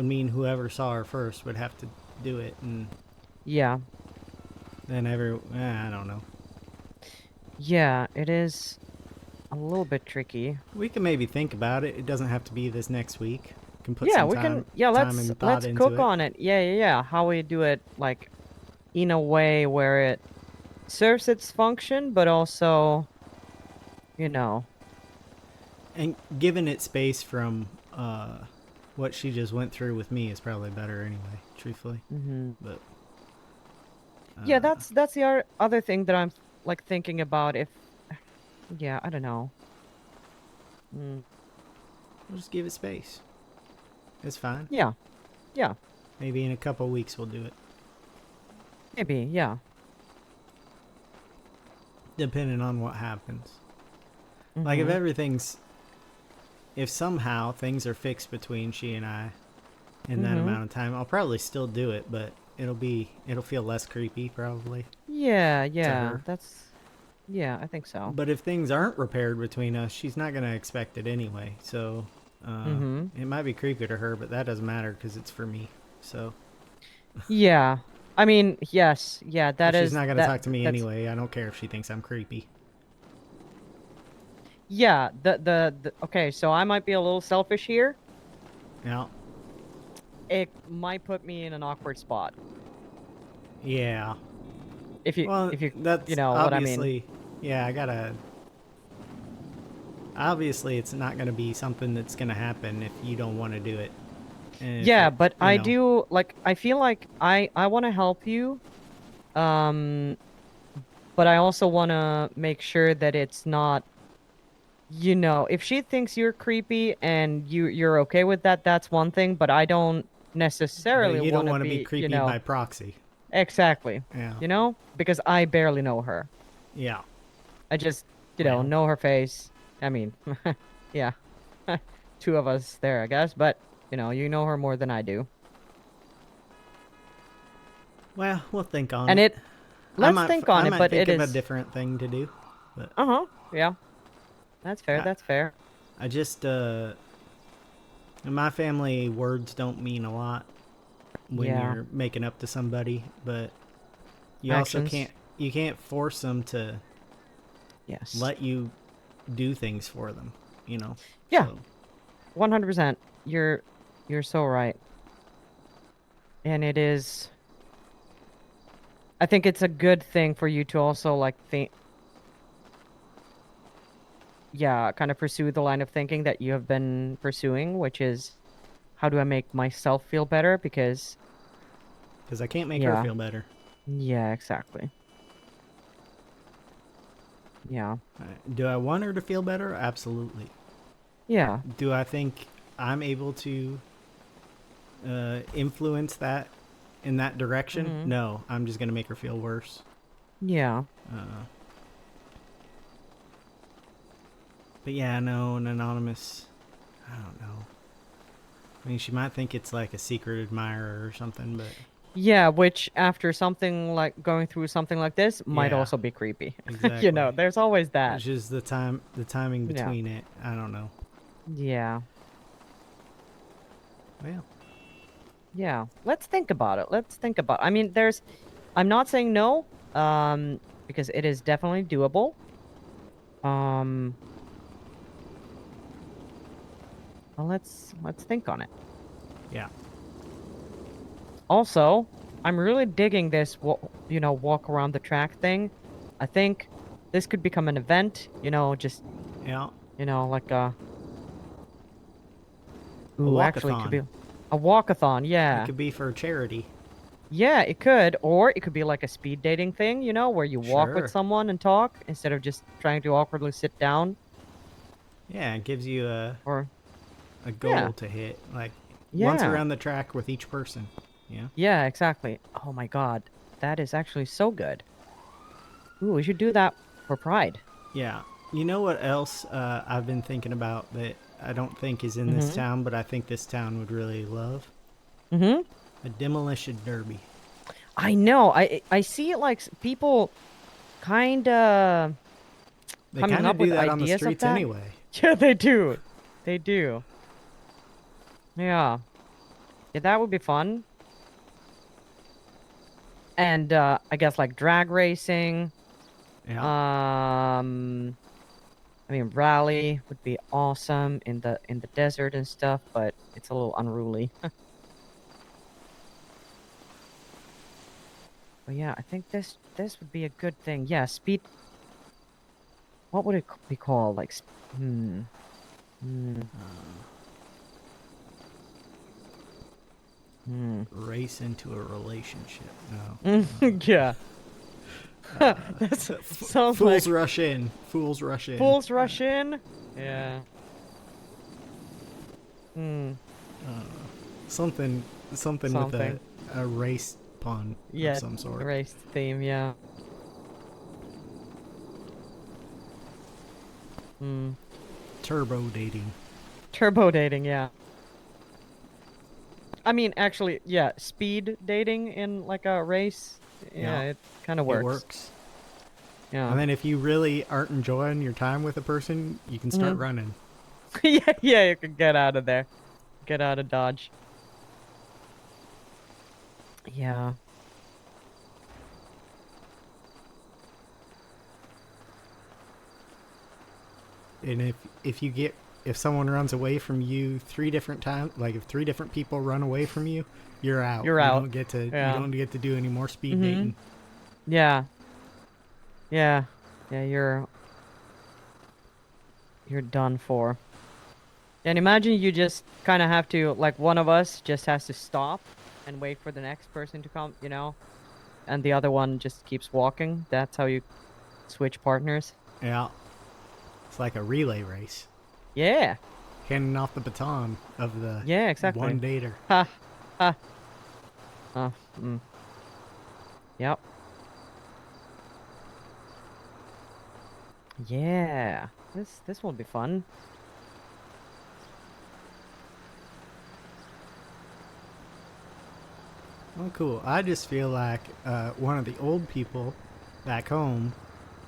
mean whoever saw her first would have to do it, and Yeah. then I don't know. Yeah, it is a little bit tricky. We can maybe think about it. It doesn't have to be this next week. We can put Yeah, some we time, can. Yeah, time let's and thought into cook it. on it. Yeah, yeah, yeah. How we do it, like, in a way where it serves its function, but also, you know. And giving it space from what she just went through with me is probably better anyway, truthfully. Mm-hmm. But Yeah, that's the other thing that I'm like thinking about. If, yeah, I don't know. Mm. we'll just give it space. It's fine. Yeah, yeah, Maybe in a couple weeks we'll do it, maybe, yeah. depending on what happens. Like if somehow things are fixed between she and I in that amount of time, I'll probably still do it, but it'll feel less creepy probably. Yeah, yeah, her. yeah, I think so. But if things aren't repaired between us, she's not gonna expect it anyway. So it might be creepy to her, but that doesn't matter because it's for me. So Yeah, I mean, yes, yeah, that is. she's not gonna talk to me that's- anyway. I don't care if she thinks I'm creepy. Yeah, the okay, so I might be a little selfish here. Yeah. It might put me in an awkward spot. Yeah. If you Well, that's you know what I mean. obviously. Yeah, I gotta. Obviously, it's not gonna be something that's gonna happen if you don't want to do it. And if Yeah, it- but you I know. do like I feel like I want to help you. But I also want to make sure that it's not, if she thinks you're creepy and you're okay with that, that's one thing, but I don't But necessarily you don't want to want to be be, creepy by proxy. exactly. Yeah. Because I barely know her. Yeah. I just, Well. know her face. I mean, yeah. Two of us there, I guess, but you know her more than I do. Well, we'll think on And it. let's think on I it, might but think it of a is different thing to do. But Uh-huh. Yeah. That's fair. I- That's fair. I just in my family, words don't mean a lot when Yeah. you're making up to somebody, but you Actions. also can't force them to Yes. let you do things for them, Yeah. So, 100%. You're so right. And it is, I think it's a good thing for you to also like think, yeah, kind of pursue the line of thinking that you have been pursuing, which is how do I make myself feel better? Because I can't make Yeah. her feel better. yeah, exactly. Yeah. Do I want her to feel better? Absolutely. Yeah. Do I think I'm able to influence that in that direction? Mhm. No, I'm just gonna make her feel worse. Yeah. But yeah, no, an anonymous. I don't know. I mean, she might think it's like a secret admirer or something, but Yeah, which after something like going through something like this might Yeah. also be creepy. exactly. You know, there's always that. It's just the timing Yeah. between it. I don't know. Yeah. Well, Yeah. Let's think about it. I mean, I'm not saying no, because it is definitely doable. Well, let's think on it. yeah, Also, I'm really digging this, walk around the track thing. I think this could become an event, just, yeah. like a... A Ooh, actually, it could be walkathon. a walkathon, It yeah. could be for charity. Yeah, it could. Or it could be like a speed dating thing, where you walk with Sure. someone and talk instead of just trying to awkwardly sit down. Yeah, it gives you Or, a goal Yeah. to hit, like once yeah. around the track with each person. Yeah. Yeah, exactly. Oh my god. That is actually so good. Ooh, we should do that for Pride. Yeah. You know what else I've been thinking about that I don't think is in this Mhm. town, but I think this town would really love? Mm-hmm. A demolition derby. I know. I see it like people kinda They coming kind of up do with that on the ideas of streets that. anyway. Yeah, they do. They do. Yeah. Yeah, that would be fun. And I guess like drag racing. Yeah. I mean rally would be awesome in the desert and stuff, but it's a little unruly. But yeah, I think this would be a good thing. Yeah, speed. What would it be called? Like, hmm. Race into a relationship. No. Yeah. That sounds Fools like rush in. Fools rush in. fools rush in. Yeah. Hmm. Something with Something. a race pun Yeah. of some sort. Race theme. Yeah. Hmm. Turbo dating. Turbo dating. Yeah. I mean, actually, yeah. Speed dating in like a race. Yeah, Yeah. it kind of works. It works. Yeah. And then if you really aren't enjoying your time with a person, you can start Mhm. running. Yeah, yeah, you can get out of there. Get out of Dodge. Yeah. And if someone runs away from you 3 different times, like if 3 different people run away from you, you're out. You're You out. don't get to Yeah. you don't get to do any more speed Mhm. dating. Yeah. Yeah. Yeah, you're done for. And imagine you just kind of have to, like, one of us just has to stop and wait for the next person to come, and the other one just keeps walking. That's how you switch partners. Yeah. It's like a relay race. Yeah. Handing off the baton of the Yeah, exactly. one dater. Ha. Ha. Yep. Yeah. This will be fun. Oh, cool. I just feel like one of the old people back home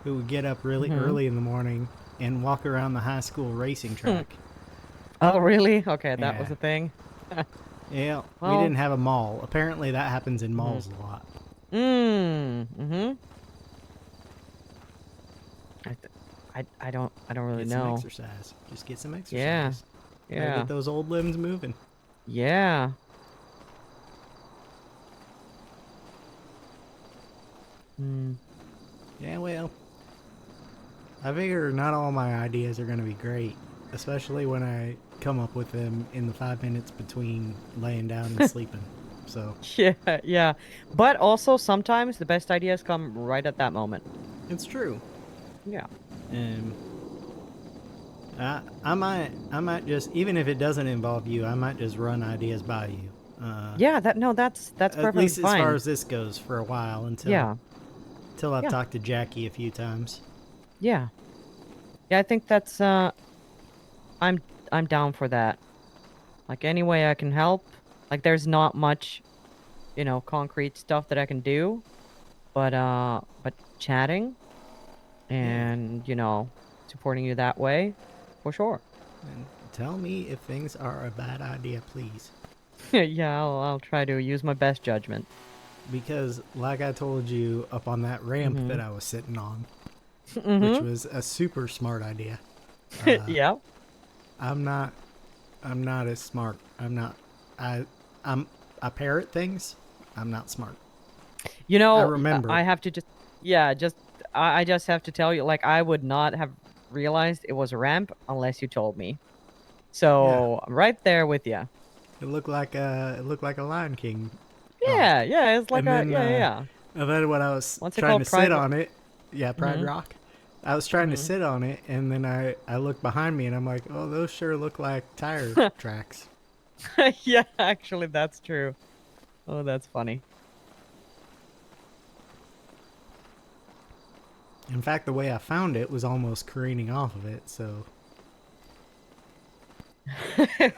who would get up really Mhm. early in the morning and walk around the high school racing track. Oh, really? Okay, that was Yeah. a thing. Yeah, Well- we didn't have a mall. Apparently that happens in malls a lot. Mm-hmm. I don't really Get some know. exercise. Just get some exercise. Yeah. Gotta Yeah. get those old limbs moving. Yeah. Hmm. Yeah, well, I figure not all my ideas are gonna be great, especially when I come up with them in the 5 minutes between laying down and sleeping. So Yeah, yeah. But also sometimes the best ideas come right at that moment. it's true. Yeah. And I might just, even if it doesn't involve you, I might just run ideas by you. Yeah, that's At perfectly least as fine. far as this goes for a while until Yeah. Till I've Yeah. talked to Jackie a few times. Yeah. Yeah, I think that's I'm down for that. Like any way I can help. Like there's not much, concrete stuff that I can do, but chatting and, supporting you that way, for sure. And tell me if things are a bad idea, please. Yeah, I'll try to use my best judgment. Because, like I told you up on that ramp Mhm. that I was sitting on, which Mhm. was a super smart idea. Yeah. I'm not as smart. I'm I parrot things. I'm not smart. I remember. I have to just yeah, just I just have to tell you, like, I would not have realized it was a ramp unless you told me. So I'm right there with you. It looked like a Lion King rock. Yeah, yeah, it's like And a then, yeah, yeah, yeah. And then when I was What's it trying called? to Pride sit Ro- on it, yeah, Pride Mhm. Rock. I was trying to Mhm. sit on it, and then I looked behind me, and I'm like, oh, those sure look like tire tracks. Yeah, actually, that's true. Oh, that's funny. In fact, the way I found it was almost careening off of it, so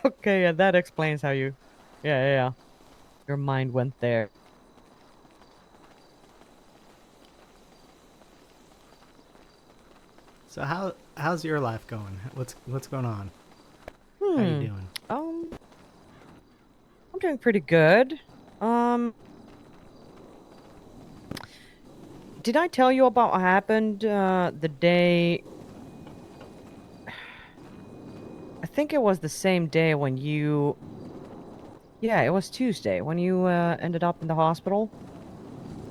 Okay, yeah, that explains how you. Yeah, yeah, yeah. Your mind went there. how's your life going? What's going on? How you doing? Um, I'm doing pretty good. Um, did I tell you about what happened the day? I think it was the same day when you. Yeah, it was Tuesday when you ended up in the hospital.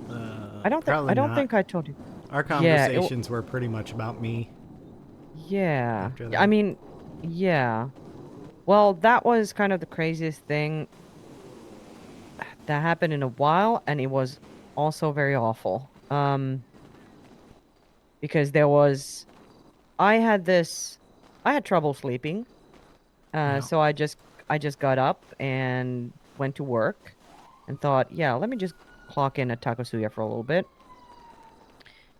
Probably I don't not. think I told you. Our Yeah, conversations were pretty much about me. yeah. After I that. mean, yeah. Well, that was kind of the craziest thing that happened in a while, and it was also very awful. Because I had trouble sleeping. Yeah. So I just got up and went to work, and thought, yeah, let me just clock in at Takosuya for a little bit.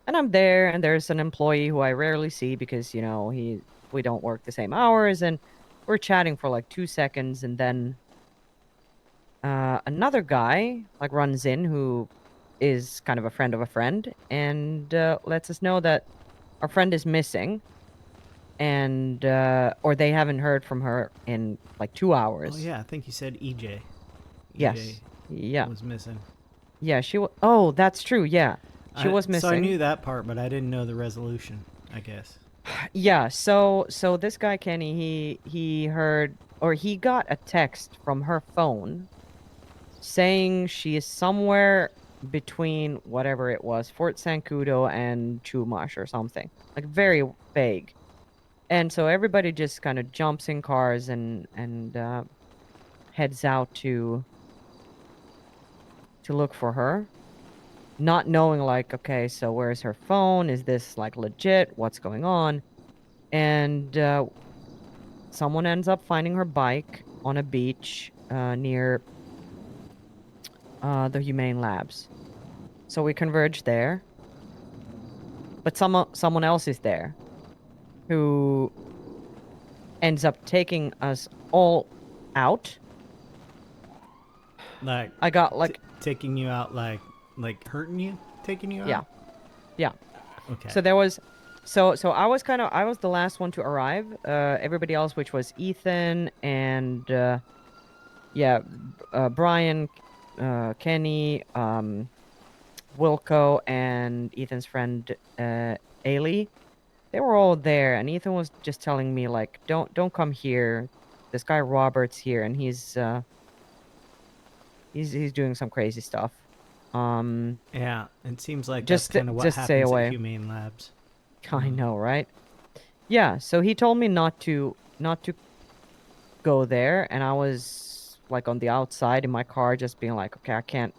And I'm there, and there's an employee who I rarely see because we don't work the same hours, and we're chatting for like 2 seconds, and then another guy like runs in who is kind of a friend of a friend, and lets us know that our friend is missing, and or they haven't heard from her in like 2 hours. Oh yeah, I think you said EJ. EJ Yes. Yeah. was missing. Yeah. Oh, that's true. Yeah. She was So I missing. knew that part, but I didn't know the resolution, I guess. Yeah. So this guy Kenny, he heard, or he got a text from her phone saying she is somewhere between whatever it was, Fort Sankudo and Chumash or something. Like very vague. And so everybody just kind of jumps in cars and heads out to look for her, not knowing, like, okay, so where's her phone? Is this like legit? What's going on? And someone ends up finding her bike on a beach near the Humane Labs. So we converge there, but someone else is there who ends up taking us all out. Like I got like taking you out, like hurting you, taking you yeah, out. yeah. Okay. So there was, so I was the last one to arrive. Everybody else, which was Ethan and Brian, Kenny, Wilco, and Ethan's friend Ailey, they were all there, and Ethan was just telling me like, don't come here. This guy Robert's here, and he's doing some crazy stuff. Yeah, it seems like Just that's kind of what just stay happens away. at Humane Labs. I know, right? Yeah, so he told me not to go there, and I was like on the outside in my car just being like, okay, I can't,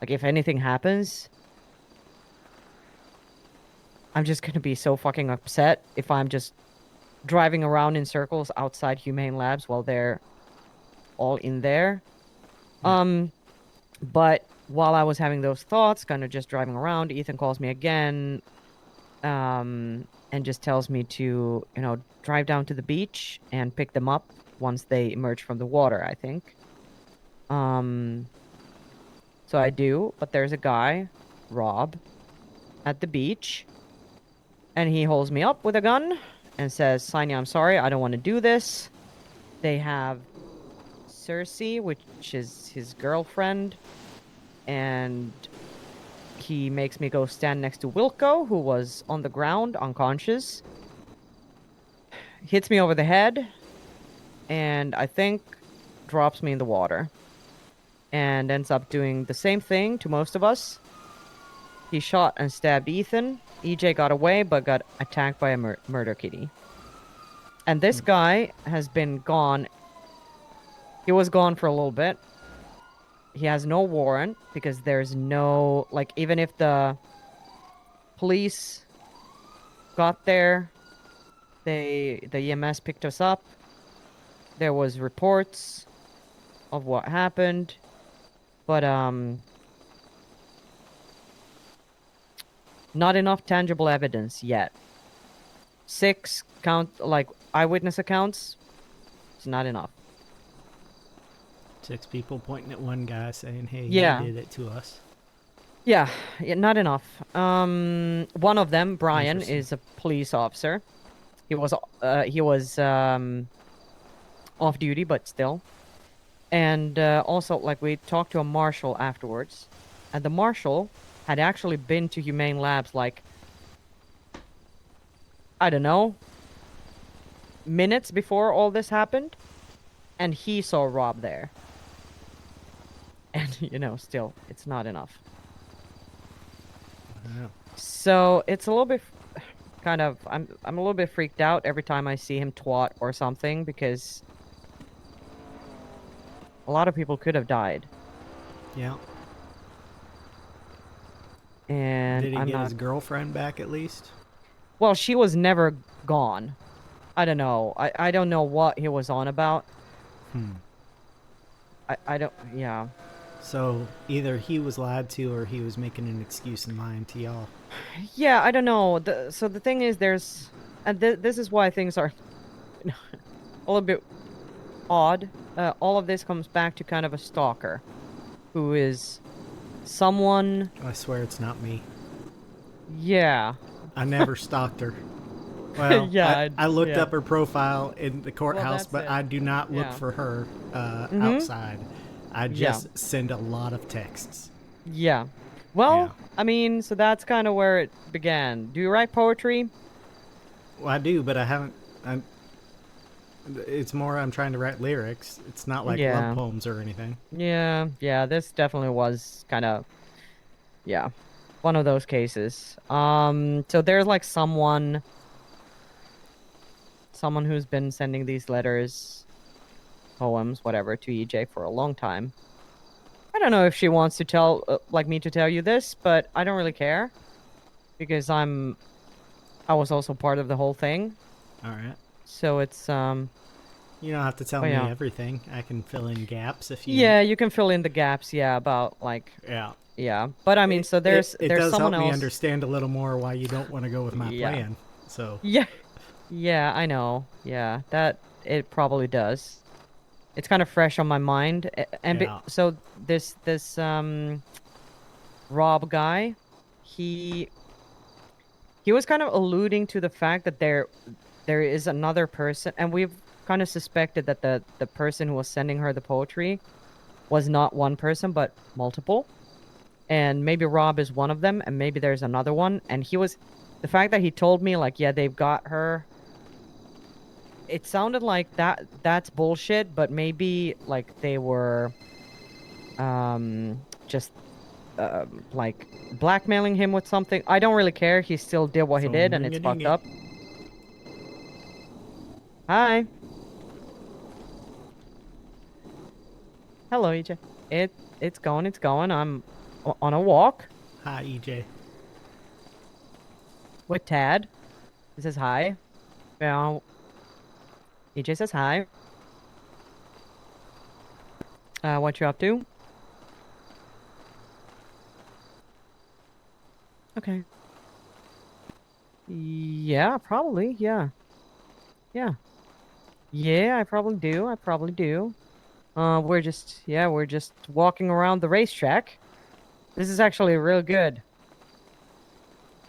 like, if anything happens, I'm just going to be so fucking upset if I'm just driving around in circles outside Humane Labs while they're all in there. Yeah. But while I was having those thoughts, kind of just driving around, Ethan calls me again, and just tells me to, drive down to the beach and pick them up once they emerge from the water, I think. So I do, but there's a guy, Rob, at the beach, and he holds me up with a gun and says, Sonia, I'm sorry, I don't want to do this. They have Cersei, which is his girlfriend, and he makes me go stand next to Wilco, who was on the ground, unconscious. Hits me over the head, and I think drops me in the water. And ends up doing the same thing to most of us. He shot and stabbed Ethan. EJ got away, but got attacked by a murder kitty. And this guy has been gone. He was gone for a little bit. He has no warrant because there's no, like, even if the police got there, the EMS picked us up. There was reports of what happened, but not enough tangible evidence yet. 6 eyewitness accounts. It's not enough. 6 people pointing at one guy saying, "Hey, Yeah. you did it to us." Yeah, not enough. One of them, Brian, Interesting. is a police officer. He was off duty, but still. And also, like, we talked to a marshal afterwards, and the marshal had actually been to Humane Labs, like, I don't know, minutes before all this happened, and he saw Rob there. And, still, it's not enough. Wow. So it's a little bit kind of I'm a little bit freaked out every time I see him twat or something, because a lot of people could have died. Yeah. And Did he I'm get not his girlfriend back at least? Well, she was never gone. I don't know. I don't know what he was on about. I don't yeah. So either he was lied to or he was making an excuse and lying to y'all. Yeah, I don't know. So the thing is, there's, and this is why things are a little bit odd. All of this comes back to kind of a stalker, who is someone. I swear it's not me. Yeah. I never stalked her. Well, Yeah, I looked yeah. up her profile in the courthouse, that's but it. I do not look Yeah. for her Mhm. outside. I Yeah. just send a lot of texts. Yeah. Well, Yeah. I mean, so that's kind of where it began. Do you write poetry? Well, I do, but I haven't. It's more I'm trying to write lyrics. It's not like Yeah. love poems or anything. Yeah, this definitely was kind of, yeah, one of those cases. So there's like someone who's been sending these letters, poems, whatever, to EJ for a long time. I don't know if she wants to tell, like me to tell you this, but I don't really care, because I was also part of the whole thing. All right. So it's, You don't have to tell Oh, me yeah. everything. I can fill in gaps if you. yeah, you can fill in the gaps, yeah, about like, Yeah. yeah. But I mean, so there's it there's does someone help me else. understand a little more why you don't want to go with my Yeah. plan. So Yeah. Yeah, I know. Yeah, that it probably does. It's kind of fresh on my mind. And Yeah. so this Rob guy, he was kind of alluding to the fact that there is another person, and we've kind of suspected that the person who was sending her the poetry was not one person but multiple. And maybe Rob is one of them, and maybe there's another one. And the fact that he told me, like, yeah, they've got her, it sounded like that's bullshit, but maybe like they were just like blackmailing him with something. I don't really care. He still did what he Phone did, and it's ring-a-ding fucked it. up. Hi. Hello, EJ. It's going. I'm on a walk hi, EJ. with Tad. He says hi. Well, EJ says hi. What you up to? Okay. Yeah, probably. Yeah. Yeah. Yeah, I probably do. I probably do. We're just walking around the racetrack. This is actually real good.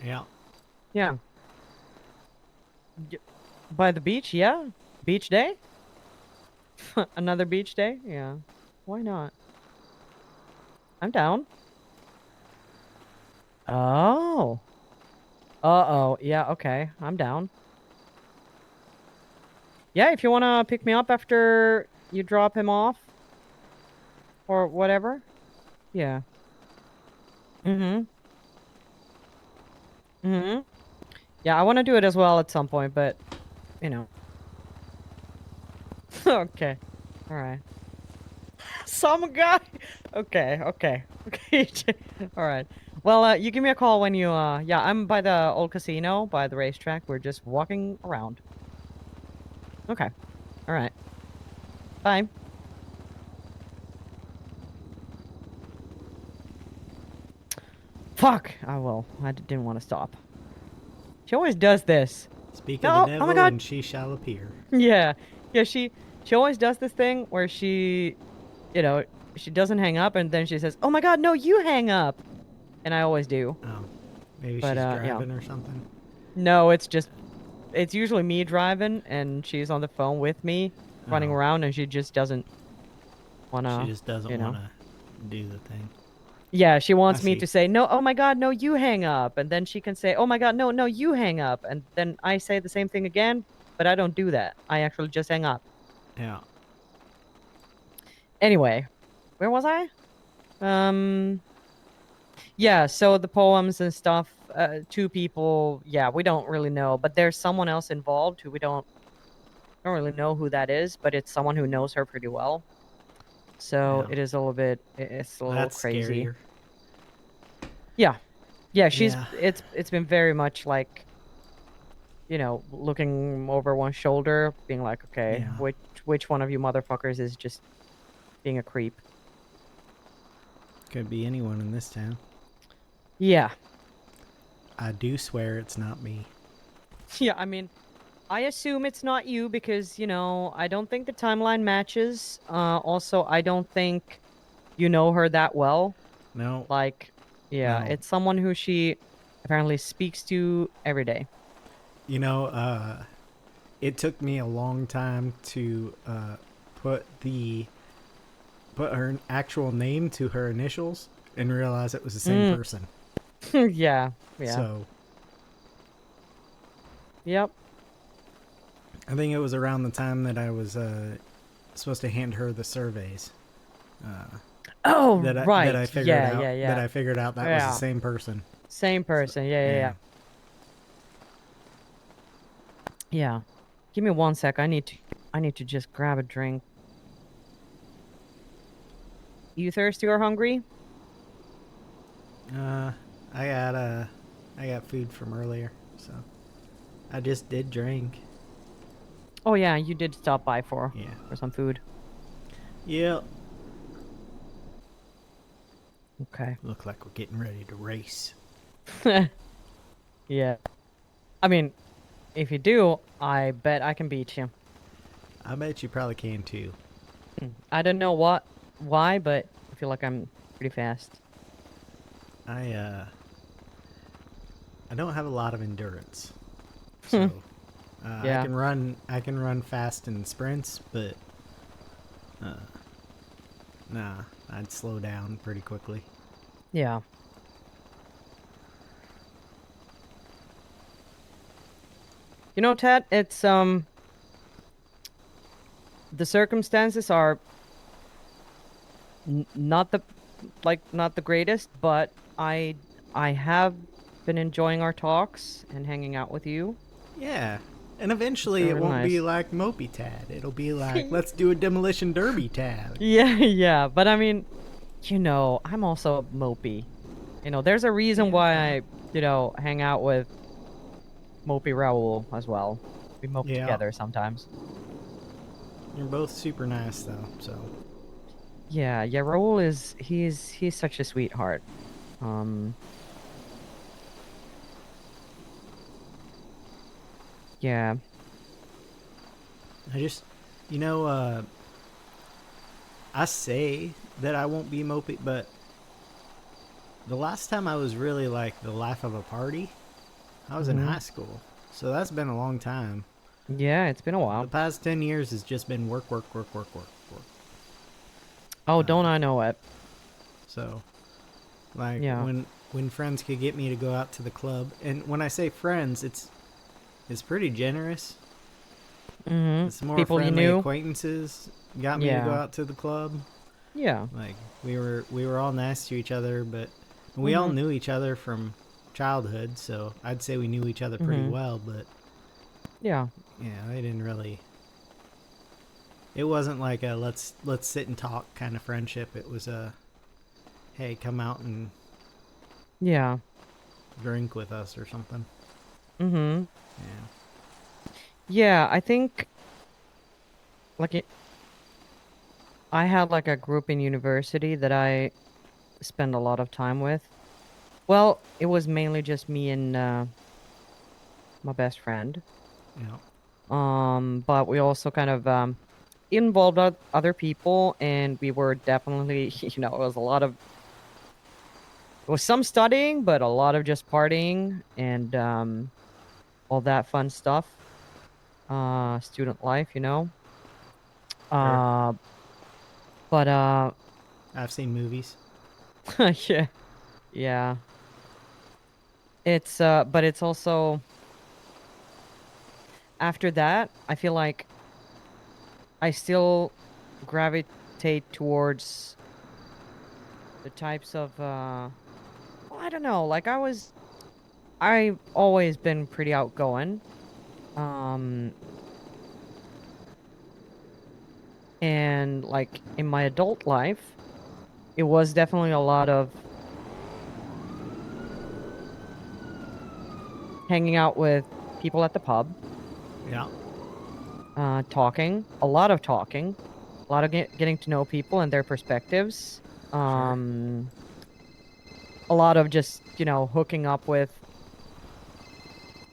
Yeah. Yeah. By the beach, yeah. Beach day? Another beach day? Yeah. Why not? I'm down. Oh. Uh-oh. Yeah, okay. I'm down. Yeah, if you want to pick me up after you drop him off or whatever. Yeah. Mm-hmm. Mm-hmm. Yeah, I want to do it as well at some point, but, you know. Okay. All right. Some guy. Okay, okay. Okay. All right. Well, you give me a call when you yeah, I'm by the old casino, by the racetrack. We're just walking around. Okay. All right. Bye. Fuck. I will. I didn't want to stop. She always does this. Speak No, of the oh devil, my God. and she shall appear. Yeah. Yeah, she always does this thing where she, you know, she doesn't hang up and then she says, "Oh my God, no, you hang up." And I always do. Oh, maybe But she's yeah. driving or something. No, it's usually me driving and she's on the phone with me running Oh. around and she just doesn't wanna, She just doesn't you know. want to do the thing. Yeah, she wants I me see. to say, "No, oh my God, no, you hang up." And then she can say, "Oh my God, no, no, you hang up." And then I say the same thing again, but I don't do that. I actually just hang up. Yeah. Anyway, where was I? Yeah, so the poems and stuff, two people, yeah, we don't really know, but there's someone else involved who we don't really know who that is, but it's someone who knows her pretty well. So Yeah. it is a little bit, it's a little That's crazy. scarier. Yeah. Yeah, Yeah. it's been very much like, you know, looking over one shoulder, being like, okay, Yeah. which one of you motherfuckers is just being a creep? Could be anyone in this town. Yeah. I do swear it's not me. Yeah, I mean, I assume it's not you because, you know, I don't think the timeline matches. Also, I don't think you know her that well. No. Like, yeah, No. it's someone who she apparently speaks to every day. You know, it took me a long time to put her actual name to her initials and realize it was the same person. Yeah, yeah. So Yep. I think it was around the time that I was supposed to hand her the surveys. Oh, right. That I figured yeah, out. yeah, yeah. That I figured out that was the same person. Same person. Yeah, yeah, yeah. Yeah. Give me 1 sec. I need to just grab a drink. You thirsty or hungry? I got food from earlier, so I just did drink. Oh yeah, you did stop by for some food. Yeah. Okay. Look like we're getting ready to race. Yeah. I mean, if you do, I bet I can beat you. I bet you probably can too. I don't know why, but I feel like I'm pretty fast. I don't have a lot of endurance, so Yeah. I can run fast in sprints, but nah, I'd slow down pretty quickly. Yeah. You know, Ted, it's the circumstances are not the greatest, but I have been enjoying our talks and hanging out with you. Yeah, and eventually Very it won't be nice. like Mopey Tad. It'll be like, let's do a demolition derby Tad. Yeah, yeah, but I mean, you know, I'm also mopey. You know, there's a reason why I, you know, hang out with Mopey Raoul as well. We mope Yeah. together sometimes. You're both super nice though, so Yeah, yeah, Raoul is he's such a sweetheart. Yeah. I just, you know, I say that I won't be mopey, but the last time I was really like the life of a party, I was in Mhm. high school. So that's been a long time. Yeah, it's been a The while. past 10 years has just been work, work, work, work, work, work. Oh, don't I know it? So, like, Yeah. when friends could get me to go out to the club, and when I say friends, it's pretty generous. Mhm. It's more People you friendly knew? acquaintances got me to go Yeah. out to the club. Yeah. Like we were all nice to each other, but we all Mhm. knew each other from childhood, so I'd say we knew each other pretty Mhm. well. But Yeah. yeah, they didn't really. It wasn't like a let's sit and talk kind of friendship. It was a hey, come out and Yeah. drink with us or something. Mhm. Yeah. Yeah, I think like I had like a group in university that I spend a lot of time with. Well, it was mainly just me and my best friend. Yeah. But we also kind of involved other people, and we were definitely, it was a lot of it was some studying, but a lot of just partying and all that fun stuff. Student life, you know. Sure. Uh, but I've seen movies. yeah, yeah. It's but it's also after that, I feel like I still gravitate towards the types of well, I don't know, like I've always been pretty outgoing. Um and like in my adult life, it was definitely a lot of hanging out with people at the pub, Yeah. talking, a lot of talking, a lot of getting to know people and their perspectives. Sure. Um a lot of just, hooking up with,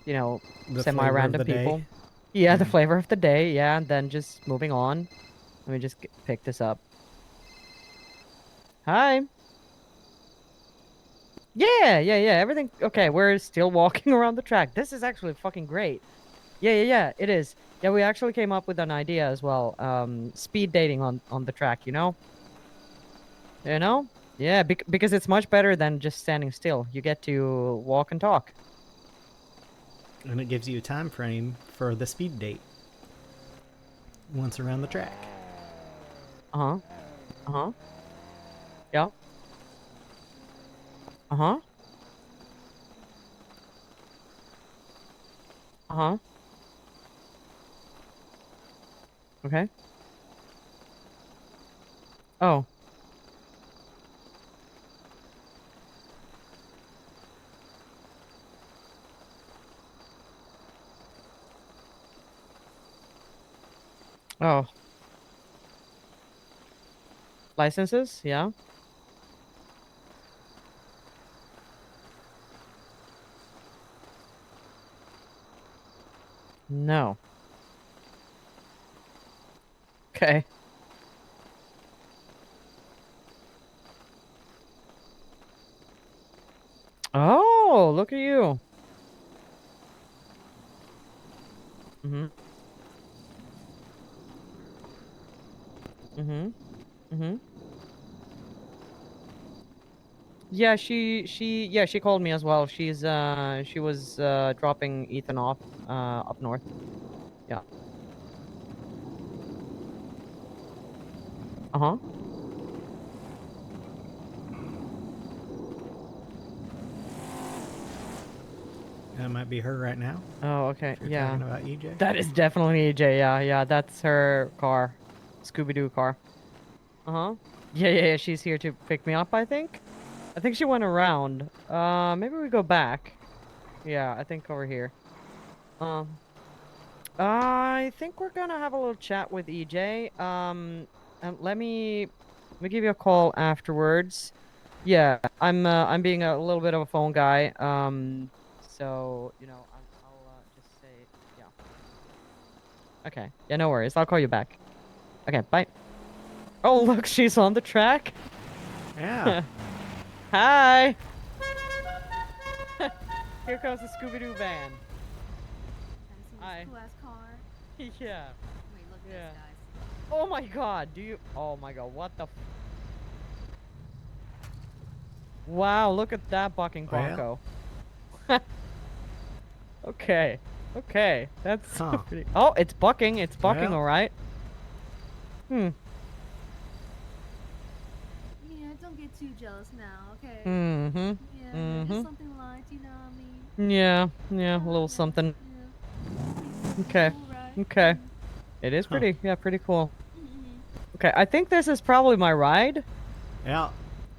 you know, The flavor of semi-random the day. people. Yeah, the Yeah. flavor of the day, yeah, and then just moving on. Let me just pick this up. Hi. Yeah, yeah, yeah. Everything okay. We're still walking around the track. This is actually fucking great. Yeah, yeah, yeah. It is. Yeah, we actually came up with an idea as well. Speed dating on the track. You know. You know. Yeah, because it's much better than just standing still. You get to walk and talk. And it gives you a time frame for the speed date once around the track. Uh huh. Uh huh. Yeah. Uh huh. Uh huh. Okay. Oh. Oh. Licenses? Yeah. No. Okay. Oh, look at you. Mhm. Mhm. Mhm. Yeah, she called me as well. She was dropping Ethan off up north. Yeah. Uh-huh. That might be her right now. Oh, okay. If you're Yeah. talking about EJ. That is definitely AJ. Yeah, yeah, that's her car. Scooby-Doo car. Uh-huh. Yeah, yeah, yeah, she's here to pick me up, I think. I think she went around. Maybe we go back. Yeah, I think over here. Um I think we're gonna have a little chat with EJ. And let me give you a call afterwards. Yeah, I'm being a little bit of a phone guy. So I'll just say yeah. Okay. Yeah, no worries. I'll call you back. Okay, bye. Oh, look, she's on the track. Yeah. Hi. Here comes the Scooby-Doo van. Hi. Cool ass car. Yeah. Wait, look at Yeah. this, guys. Oh my god, do you... Oh my god, what the... Wow, look at that bucking Well. Bronco. Okay. Okay. That's Huh. pretty... Oh, it's bucking. It's bucking, Well. alright. Hmm. Yeah, don't get too jealous now, okay? Mm-hmm. Yeah, mhm. just something light, you know what I mean? Yeah. Yeah, a little something. Yeah. Okay. Cool, right? Okay. It is Huh. pretty. Yeah, pretty cool. Mhm. Okay, I think this is probably my ride. Yeah.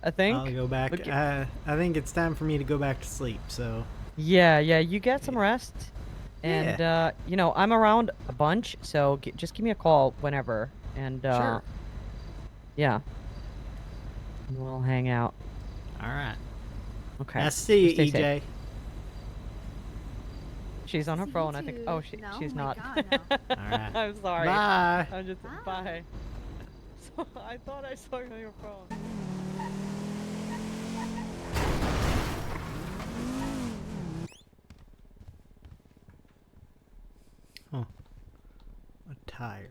I think. I'll go back. Look I think it's time for me to go back to sleep. So. Yeah, yeah, you get some rest. And, you know, I'm around a bunch, so just give me a call whenever. And, Sure. yeah. We'll hang out. All right. Okay. Nice to see you, Stay EJ. safe. She's on her See you phone, I think. too. Oh, No, she's oh my not. God, no. Alright. I'm sorry. Bye. I'm just... Bye. Bye. So, I thought I saw you on your phone. Huh. A tire.